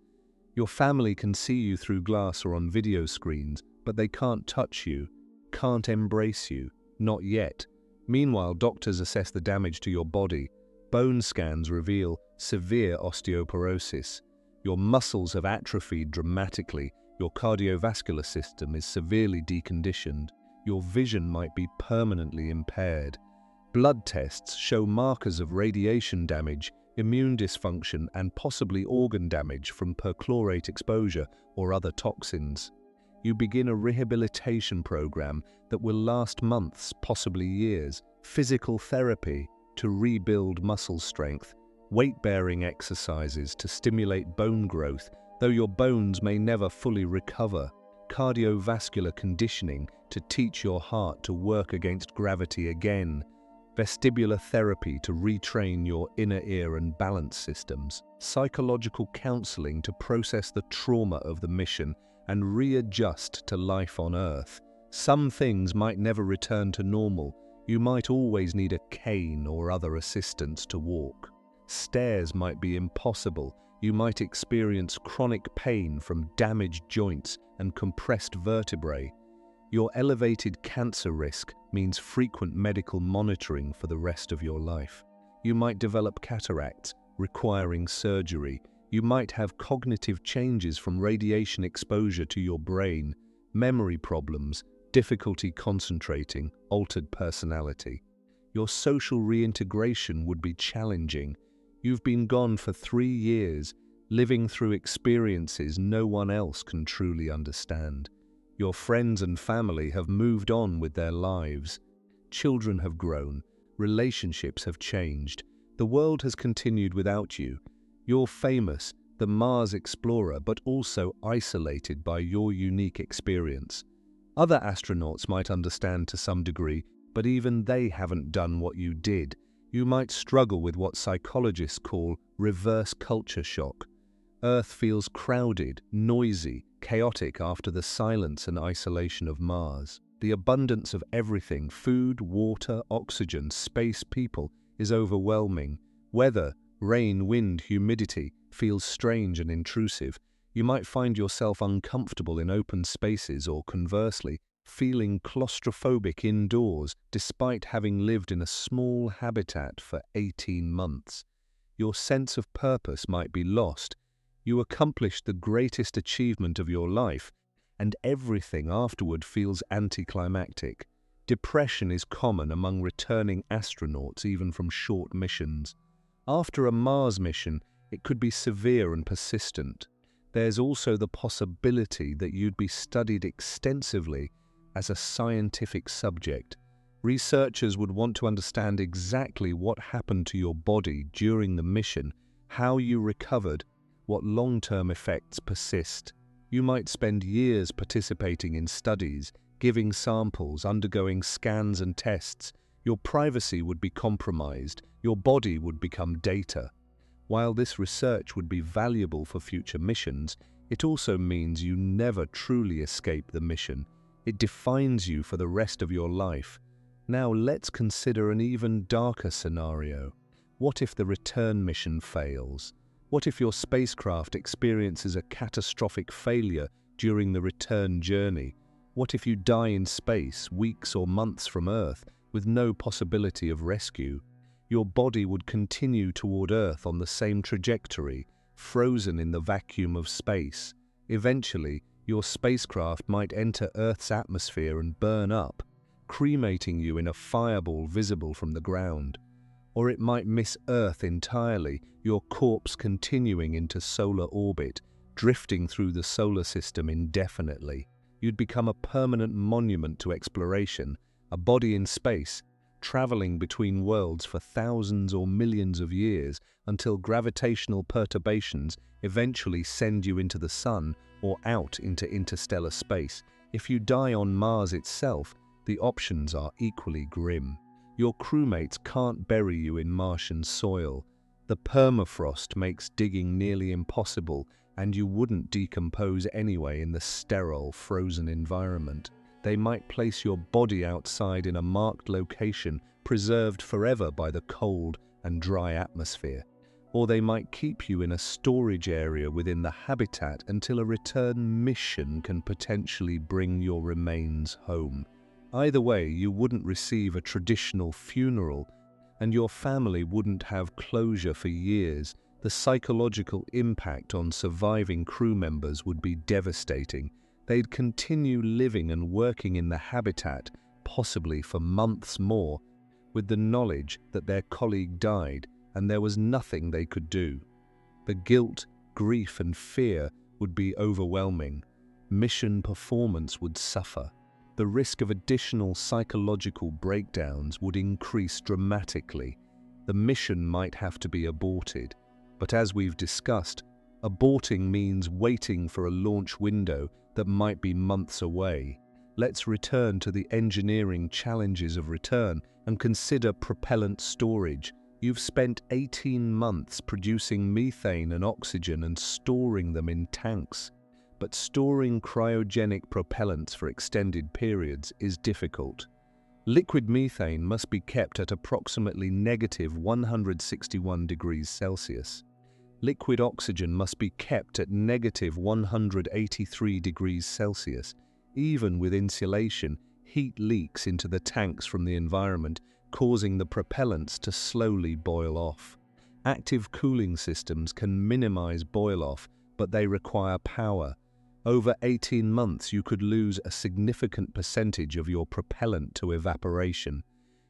Your family can see you through glass or on video screens, but they can't touch you, can't embrace you, not yet. Meanwhile, doctors assess the damage to your body. Bone scans reveal severe osteoporosis. Your muscles have atrophied dramatically. Your cardiovascular system is severely deconditioned. Your vision might be permanently impaired. Blood tests show markers of radiation damage, immune dysfunction, and possibly organ damage from perchlorate exposure or other toxins. You begin a rehabilitation program that will last months, possibly years. Physical therapy to rebuild muscle strength, weight-bearing exercises to stimulate bone growth, though your bones may never fully recover. Cardiovascular conditioning to teach your heart to work against gravity again. Vestibular therapy to retrain your inner ear and balance systems. Psychological counseling to process the trauma of the mission and readjust to life on Earth. Some things might never return to normal. You might always need a cane or other assistance to walk. Stairs might be impossible. You might experience chronic pain from damaged joints and compressed vertebrae. Your elevated cancer risk means frequent medical monitoring for the rest of your life. You might develop cataracts, requiring surgery. You might have cognitive changes from radiation exposure to your brain, memory problems, difficulty concentrating, altered personality. Your social reintegration would be challenging. You've been gone for 3 years, living through experiences no one else can truly understand. Your friends and family have moved on with their lives. Children have grown. Relationships have changed. The world has continued without you. You're famous, the Mars explorer, but also isolated by your unique experience. Other astronauts might understand to some degree, but even they haven't done what you did. You might struggle with what psychologists call reverse culture shock. Earth feels crowded, noisy, chaotic after the silence and isolation of Mars. The abundance of everything, food, water, oxygen, space, people, is overwhelming. Weather, rain, wind, humidity, feels strange and intrusive. You might find yourself uncomfortable in open spaces or, conversely, feeling claustrophobic indoors despite having lived in a small habitat for 18 months. Your sense of purpose might be lost. You accomplished the greatest achievement of your life, and everything afterward feels anticlimactic. Depression is common among returning astronauts, even from short missions. After a Mars mission, it could be severe and persistent. There's also the possibility that you'd be studied extensively as a scientific subject. Researchers would want to understand exactly what happened to your body during the mission, how you recovered, what long-term effects persist. You might spend years participating in studies, giving samples, undergoing scans and tests. Your privacy would be compromised. Your body would become data. While this research would be valuable for future missions, it also means you never truly escape the mission. It defines you for the rest of your life. Now let's consider an even darker scenario. What if the return mission fails? What if your spacecraft experiences a catastrophic failure during the return journey? What if you die in space, weeks or months from Earth, with no possibility of rescue? Your body would continue toward Earth on the same trajectory, frozen in the vacuum of space. Eventually, your spacecraft might enter Earth's atmosphere and burn up, cremating you in a fireball visible from the ground. Or it might miss Earth entirely, your corpse continuing into solar orbit, drifting through the solar system indefinitely. You'd become a permanent monument to exploration, a body in space, traveling between worlds for thousands or millions of years until gravitational perturbations eventually send you into the sun or out into interstellar space. If you die on Mars itself, the options are equally grim. Your crewmates can't bury you in Martian soil. The permafrost makes digging nearly impossible, and you wouldn't decompose anyway in the sterile, frozen environment. They might place your body outside in a marked location, preserved forever by the cold and dry atmosphere. Or they might keep you in a storage area within the habitat until a return mission can potentially bring your remains home. Either way, you wouldn't receive a traditional funeral, and your family wouldn't have closure for years. The psychological impact on surviving crew members would be devastating. They'd continue living and working in the habitat, possibly for months more, with the knowledge that their colleague died and there was nothing they could do. The guilt, grief, and fear would be overwhelming. Mission performance would suffer. The risk of additional psychological breakdowns would increase dramatically. The mission might have to be aborted. But as we've discussed, aborting means waiting for a launch window that might be months away. Let's return to the engineering challenges of return and consider propellant storage. You've spent 18 months producing methane and oxygen and storing them in tanks. But storing cryogenic propellants for extended periods is difficult. Liquid methane must be kept at approximately -161 degrees Celsius. Liquid oxygen must be kept at -183 degrees Celsius. Even with insulation, heat leaks into the tanks from the environment, causing the propellants to slowly boil off. Active cooling systems can minimize boil-off, but they require power. Over 18 months, you could lose a significant percentage of your propellant to evaporation.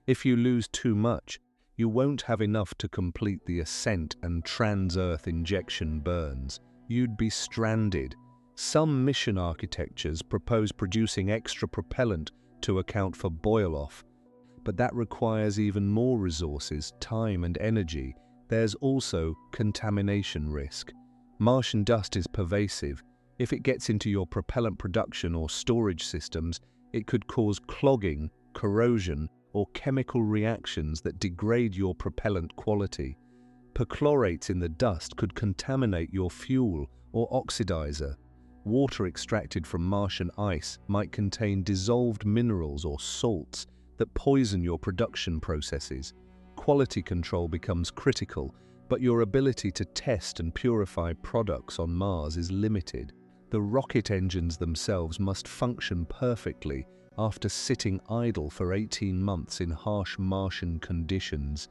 If you lose too much, You won't have enough to complete the ascent and trans-Earth injection burns. You'd be stranded. Some mission architectures propose producing extra propellant to account for boil-off, but that requires even more resources, time and energy. There's also contamination risk. Martian dust is pervasive. If it gets into your propellant production or storage systems, it could cause clogging, corrosion, or chemical reactions that degrade your propellant quality. Perchlorates in the dust could contaminate your fuel or oxidizer. Water extracted from Martian ice might contain dissolved minerals or salts that poison your production processes. Quality control becomes critical, but your ability to test and purify products on Mars is limited. The rocket engines themselves must function perfectly after sitting idle for 18 months in harsh Martian conditions.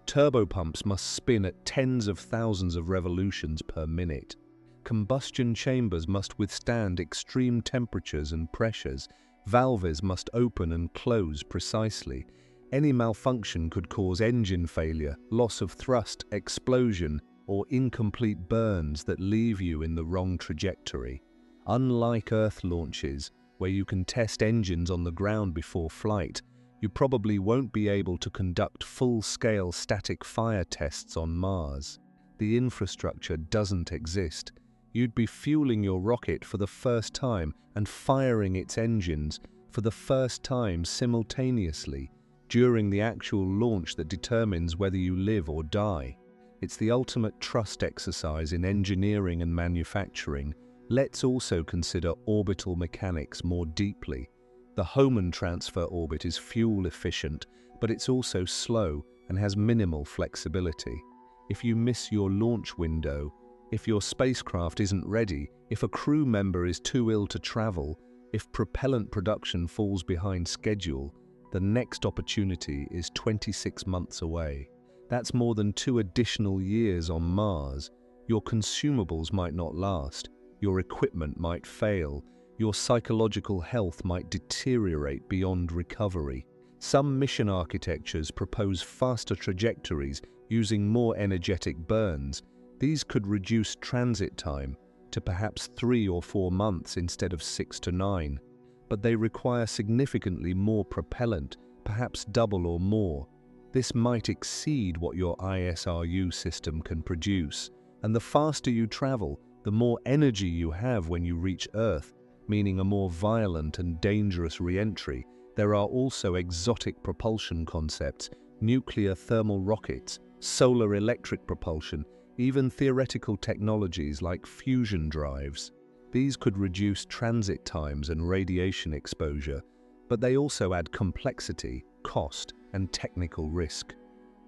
Turbopumps must spin at tens of thousands of revolutions per minute. Combustion chambers must withstand extreme temperatures and pressures. Valves must open and close precisely. Any malfunction could cause engine failure, loss of thrust, explosion, or incomplete burns that leave you in the wrong trajectory. Unlike Earth launches, where you can test engines on the ground before flight, you probably won't be able to conduct full-scale static fire tests on Mars. The infrastructure doesn't exist. You'd be fueling your rocket for the first time and firing its engines for the first time simultaneously during the actual launch that determines whether you live or die. It's the ultimate trust exercise in engineering and manufacturing. Let's also consider orbital mechanics more deeply. The Hohmann transfer orbit is fuel efficient, but it's also slow and has minimal flexibility. If you miss your launch window, if your spacecraft isn't ready, if a crew member is too ill to travel, if propellant production falls behind schedule, the next opportunity is 26 months away. That's more than 2 additional years on Mars. Your consumables might not last, your equipment might fail, your psychological health might deteriorate beyond recovery. Some mission architectures propose faster trajectories using more energetic burns. These could reduce transit time to perhaps 3 or 4 months instead of 6 to 9. But they require significantly more propellant, perhaps double or more. This might exceed what your ISRU system can produce. And the faster you travel, the more energy you have when you reach Earth, meaning a more violent and dangerous re-entry. There are also exotic propulsion concepts, nuclear thermal rockets, solar electric propulsion, even theoretical technologies like fusion drives. These could reduce transit times and radiation exposure, but they also add complexity, cost, and technical risk.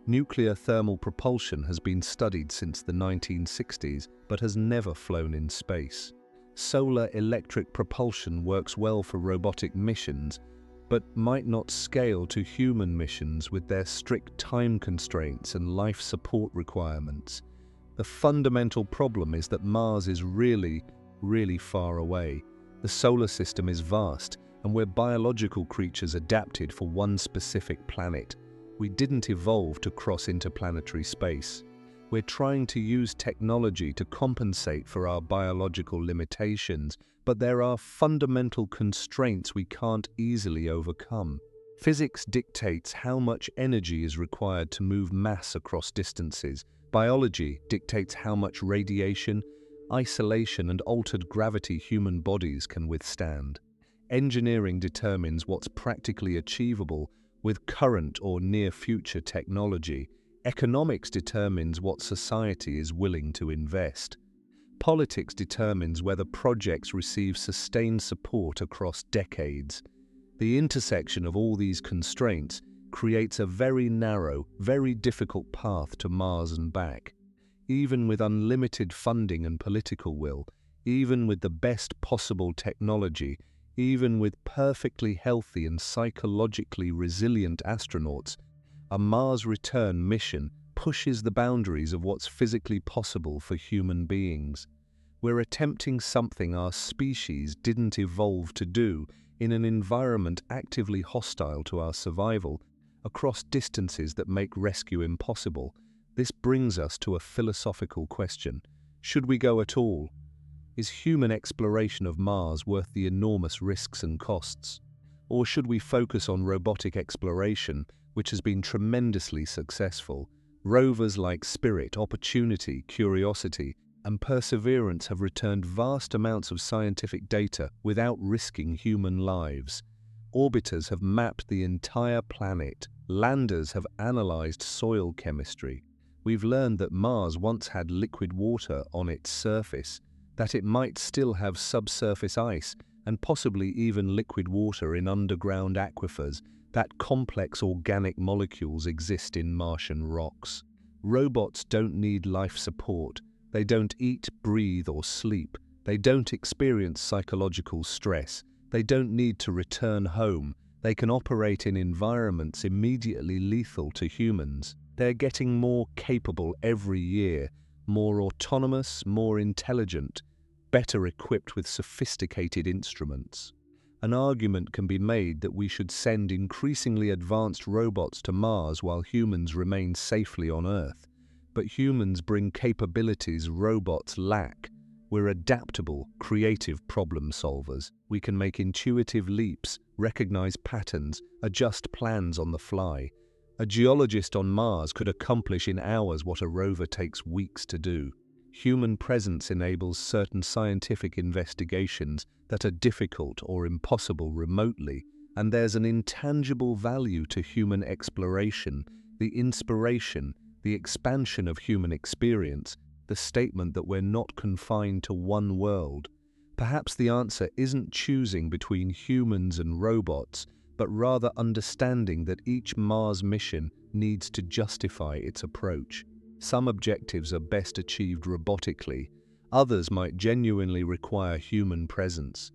Nuclear thermal propulsion has been studied since the 1960s, but has never flown in space. Solar electric propulsion works well for robotic missions, but might not scale to human missions with their strict time constraints and life support requirements. The fundamental problem is that Mars is really far away. The solar system is vast, and we're biological creatures adapted for one specific planet. We didn't evolve to cross interplanetary space. We're trying to use technology to compensate for our biological limitations, but there are fundamental constraints we can't easily overcome. Physics dictates how much energy is required to move mass across distances. Biology dictates how much radiation, isolation, and altered gravity human bodies can withstand. Engineering determines what's practically achievable with current or near-future technology. Economics determines what society is willing to invest. Politics determines whether projects receive sustained support across decades. The intersection of all these constraints creates a very narrow, very difficult path to Mars and back. Even with unlimited funding and political will, even with the best possible technology, even with perfectly healthy and psychologically resilient astronauts, a Mars return mission pushes the boundaries of what's physically possible for human beings. We're attempting something our species didn't evolve to do in an environment actively hostile to our survival, across distances that make rescue impossible. This brings us to a philosophical question. Should we go at all? Is human exploration of Mars worth the enormous risks and costs? Or should we focus on robotic exploration, which has been tremendously successful? Rovers like Spirit, Opportunity, Curiosity, and Perseverance have returned vast amounts of scientific data without risking human lives. Orbiters have mapped the entire planet. Landers have analyzed soil chemistry. We've learned that Mars once had liquid water on its surface, that it might still have subsurface ice and possibly even liquid water in underground aquifers, that complex organic molecules exist in Martian rocks. Robots don't need life support. They don't eat, breathe, or sleep. They don't experience psychological stress. They don't need to return home. They can operate in environments immediately lethal to humans. They're getting more capable every year, more autonomous, more intelligent, better equipped with sophisticated instruments. An argument can be made that we should send increasingly advanced robots to Mars while humans remain safely on Earth. But humans bring capabilities robots lack. We're adaptable, creative problem solvers. We can make intuitive leaps, recognize patterns, adjust plans on the fly. A geologist on Mars could accomplish in hours what a rover takes weeks to do. Human presence enables certain scientific investigations that are difficult or impossible remotely, and there's an intangible value to human exploration, the inspiration, the expansion of human experience, the statement that we're not confined to one world. Perhaps the answer isn't choosing between humans and robots, but rather understanding that each Mars mission needs to justify its approach. Some objectives are best achieved robotically, others might genuinely require human presence.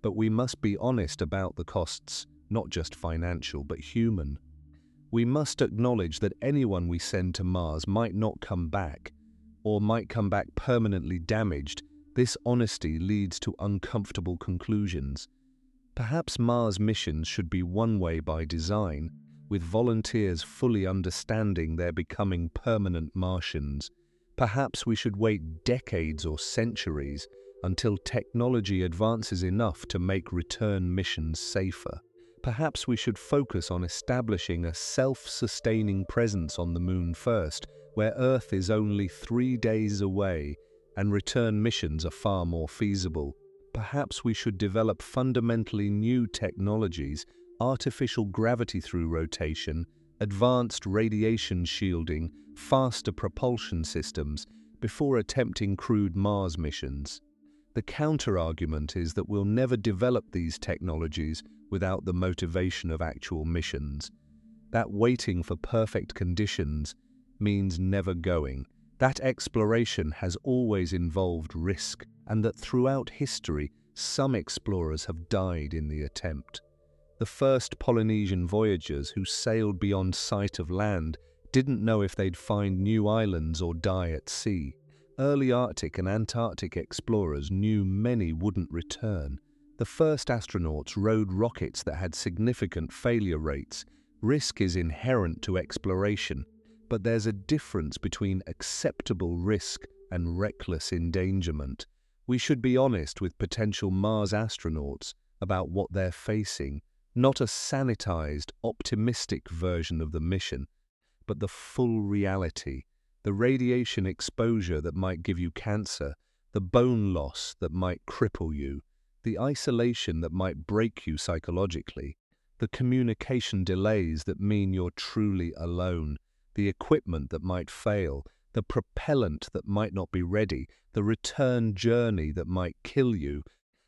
But we must be honest about the costs, not just financial, but human. We must acknowledge that anyone we send to Mars might not come back, or might come back permanently damaged. This honesty leads to uncomfortable conclusions. Perhaps Mars missions should be one way by design, with volunteers fully understanding they're becoming permanent Martians. Perhaps we should wait decades or centuries until technology advances enough to make return missions safer. Perhaps we should focus on establishing a self-sustaining presence on the Moon first, where Earth is only 3 days away and return missions are far more feasible. Perhaps we should develop fundamentally new technologies, artificial gravity through rotation, advanced radiation shielding, faster propulsion systems, before attempting crewed Mars missions. The counter-argument is that we'll never develop these technologies without the motivation of actual missions. That waiting for perfect conditions means never going. That exploration has always involved risk, and that throughout history, some explorers have died in the attempt. The first Polynesian voyagers who sailed beyond sight of land didn't know if they'd find new islands or die at sea. Early Arctic and Antarctic explorers knew many wouldn't return. The first astronauts rode rockets that had significant failure rates. Risk is inherent to exploration, but there's a difference between acceptable risk and reckless endangerment. We should be honest with potential Mars astronauts about what they're facing, not a sanitized, optimistic version of the mission, but the full reality, the radiation exposure that might give you cancer, the bone loss that might cripple you, the isolation that might break you psychologically, the communication delays that mean you're truly alone, the equipment that might fail, the propellant that might not be ready, the return journey that might kill you,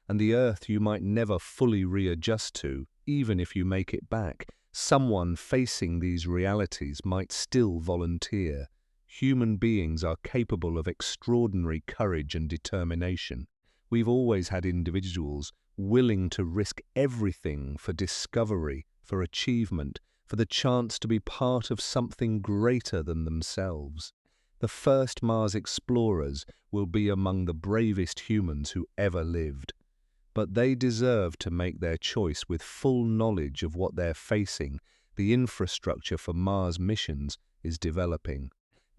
and the Earth you might never fully readjust to, even if you make it back. Someone facing these realities might still volunteer. Human beings are capable of extraordinary courage and determination. We've always had individuals willing to risk everything for discovery, for achievement, for the chance to be part of something greater than themselves. The first Mars explorers will be among the bravest humans who ever lived. But they deserve to make their choice with full knowledge of what they're facing. The infrastructure for Mars missions is developing.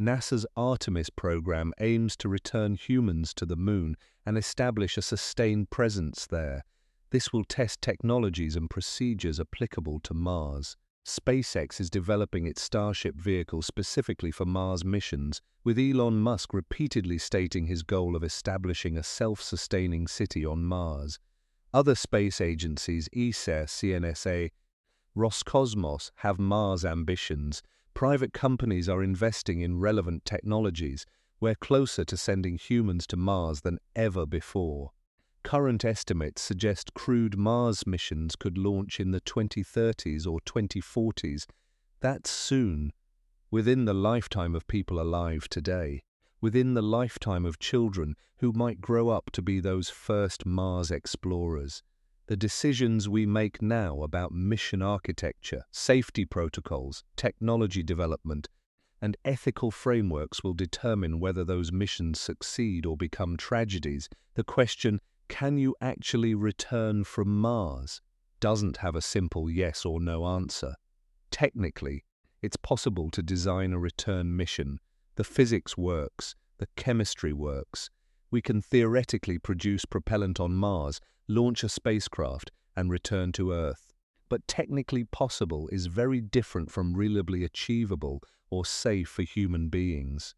NASA's Artemis program aims to return humans to the Moon and establish a sustained presence there. This will test technologies and procedures applicable to Mars. SpaceX is developing its Starship vehicle specifically for Mars missions, with Elon Musk repeatedly stating his goal of establishing a self-sustaining city on Mars. Other space agencies, ESA, CNSA, Roscosmos, have Mars ambitions. Private companies are investing in relevant technologies. We're closer to sending humans to Mars than ever before. Current estimates suggest crewed Mars missions could launch in the 2030s or 2040s. That's soon, within the lifetime of people alive today, within the lifetime of children who might grow up to be those first Mars explorers. The decisions we make now about mission architecture, safety protocols, technology development, and ethical frameworks will determine whether those missions succeed or become tragedies. The question, can you actually return from Mars, doesn't have a simple yes or no answer. Technically, it's possible to design a return mission. The physics works, the chemistry works. We can theoretically produce propellant on Mars, launch a spacecraft, and return to Earth. But technically possible is very different from reliably achievable or safe for human beings.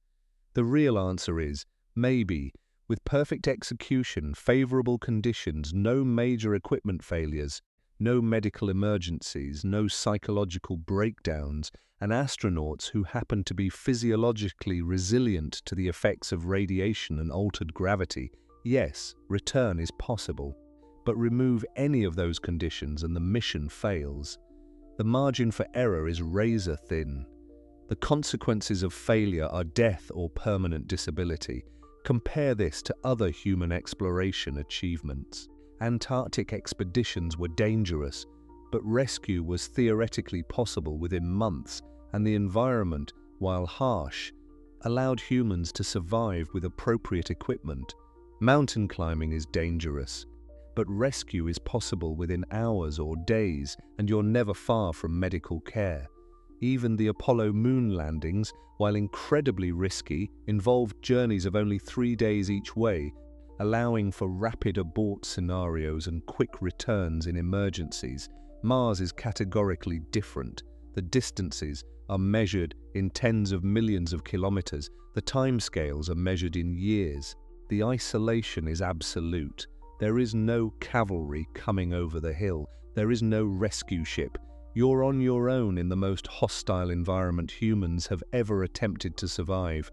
The real answer is, maybe, with perfect execution, favorable conditions, no major equipment failures, no medical emergencies, no psychological breakdowns, and astronauts who happen to be physiologically resilient to the effects of radiation and altered gravity, yes, return is possible. But remove any of those conditions and the mission fails. The margin for error is razor thin. The consequences of failure are death or permanent disability. Compare this to other human exploration achievements. Antarctic expeditions were dangerous, but rescue was theoretically possible within months, and the environment, while harsh, allowed humans to survive with appropriate equipment. Mountain climbing is dangerous, but rescue is possible within hours or days, and you're never far from medical care. Even the Apollo moon landings, while incredibly risky, involved journeys of only 3 days each way, allowing for rapid abort scenarios and quick returns in emergencies. Mars is categorically different. The distances are measured in tens of millions of kilometers. The timescales are measured in years. The isolation is absolute. There is no cavalry coming over the hill. There is no rescue ship. You're on your own in the most hostile environment humans have ever attempted to survive.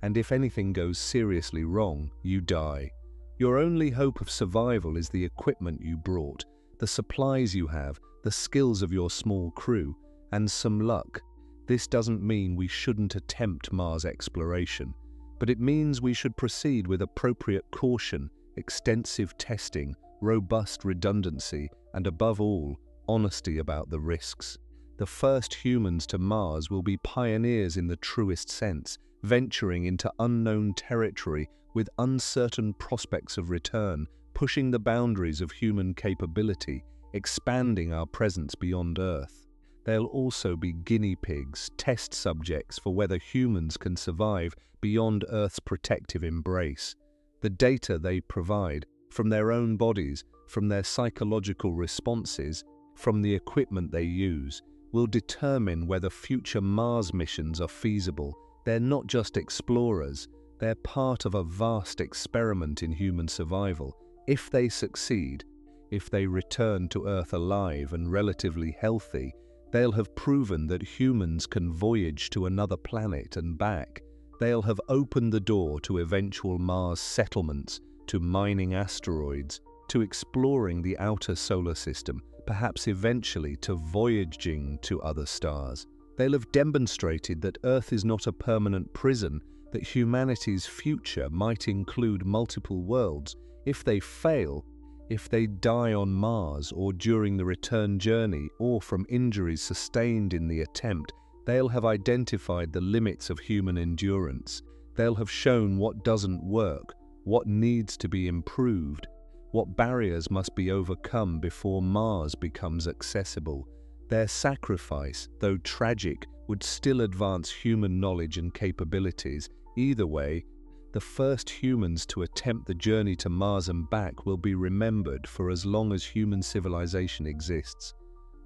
And if anything goes seriously wrong, you die. Your only hope of survival is the equipment you brought, the supplies you have, the skills of your small crew, and some luck. This doesn't mean we shouldn't attempt Mars exploration, but it means we should proceed with appropriate caution, extensive testing, robust redundancy, and above all, honesty about the risks. The first humans to Mars will be pioneers in the truest sense, venturing into unknown territory with uncertain prospects of return, pushing the boundaries of human capability, expanding our presence beyond Earth. They'll also be guinea pigs, test subjects for whether humans can survive beyond Earth's protective embrace. The data they provide, from their own bodies, from their psychological responses, from the equipment they use, will determine whether future Mars missions are feasible. They're not just explorers, they're part of a vast experiment in human survival. If they succeed, if they return to Earth alive and relatively healthy, they'll have proven that humans can voyage to another planet and back. They'll have opened the door to eventual Mars settlements, to mining asteroids, to exploring the outer solar system, perhaps eventually to voyaging to other stars. They'll have demonstrated that Earth is not a permanent prison, that humanity's future might include multiple worlds. If they fail, if they die on Mars or during the return journey or from injuries sustained in the attempt, they'll have identified the limits of human endurance. They'll have shown what doesn't work, what needs to be improved, what barriers must be overcome before Mars becomes accessible. Their sacrifice, though tragic, would still advance human knowledge and capabilities. Either way, the first humans to attempt the journey to Mars and back will be remembered for as long as human civilization exists.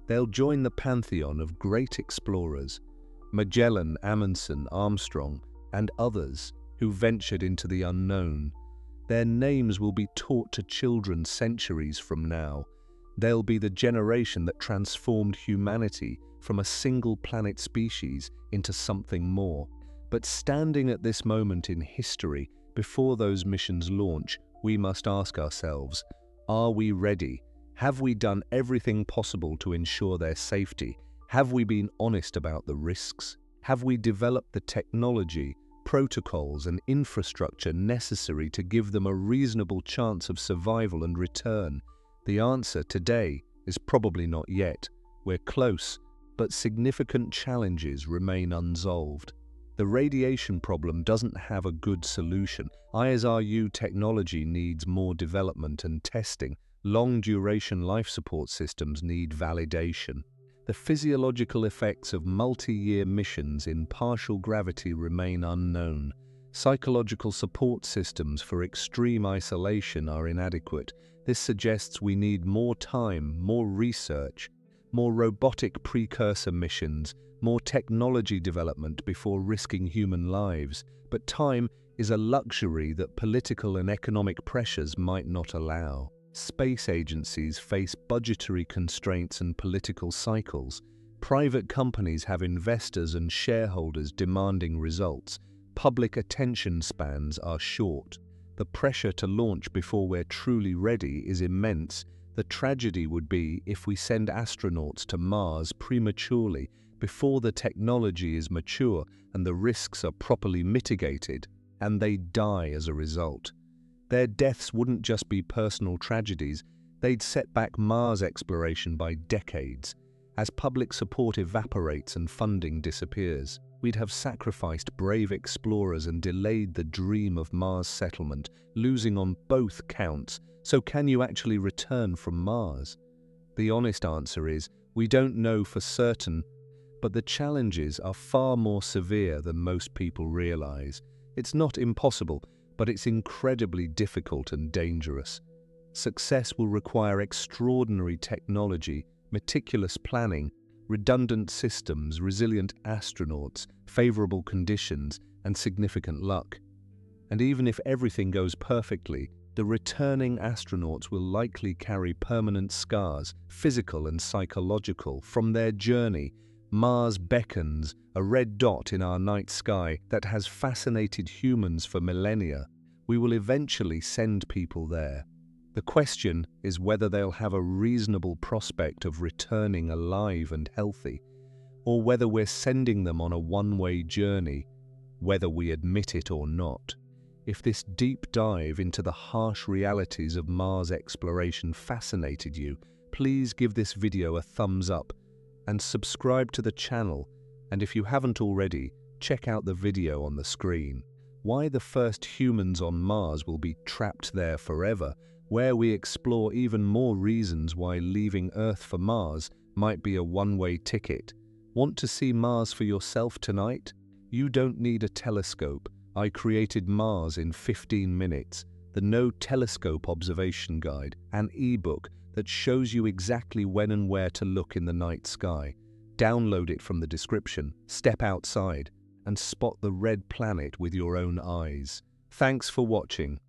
They'll join the pantheon of great explorers, Magellan, Amundsen, Armstrong, and others who ventured into the unknown. Their names will be taught to children centuries from now. They'll be the generation that transformed humanity from a single planet species into something more. But standing at this moment in history, before those missions launch, we must ask ourselves, are we ready? Have we done everything possible to ensure their safety? Have we been honest about the risks? Have we developed the technology, protocols, and infrastructure necessary to give them a reasonable chance of survival and return? The answer today is probably not yet. We're close, but significant challenges remain unsolved. The radiation problem doesn't have a good solution. ISRU technology needs more development and testing. Long-duration life support systems need validation. The physiological effects of multi-year missions in partial gravity remain unknown. Psychological support systems for extreme isolation are inadequate. This suggests we need more time, more research, more robotic precursor missions, more technology development before risking human lives. But time is a luxury that political and economic pressures might not allow. Space agencies face budgetary constraints and political cycles. Private companies have investors and shareholders demanding results. Public attention spans are short. The pressure to launch before we're truly ready is immense. The tragedy would be if we send astronauts to Mars prematurely, before the technology is mature and the risks are properly mitigated, and they die as a result. Their deaths wouldn't just be personal tragedies, they'd set back Mars exploration by decades. As public support evaporates and funding disappears, we'd have sacrificed brave explorers and delayed the dream of Mars settlement, losing on both counts. So can you actually return from Mars? The honest answer is, we don't know for certain, but the challenges are far more severe than most people realize. It's not impossible, but it's incredibly difficult and dangerous. Success will require extraordinary technology, meticulous planning, redundant systems, resilient astronauts, favorable conditions, and significant luck. And even if everything goes perfectly, the returning astronauts will likely carry permanent scars, physical and psychological, from their journey. Mars beckons, a red dot in our night sky that has fascinated humans for millennia. We will eventually send people there. The question is whether they'll have a reasonable prospect of returning alive and healthy, or whether we're sending them on a one-way journey, whether we admit it or not. If this deep dive into the harsh realities of Mars exploration fascinated you, please give this video a thumbs up and subscribe to the channel. And if you haven't already, check out the video on the screen. Why the first humans on Mars will be trapped there forever, where we explore even more reasons why leaving Earth for Mars might be a one-way ticket. Want to see Mars for yourself tonight? You don't need a telescope. I created Mars in 15 minutes, the No Telescope Observation Guide, an ebook that shows you exactly when and where to look in the night sky. Download it from the description, step outside, and spot the red planet with your own eyes. Thanks for watching.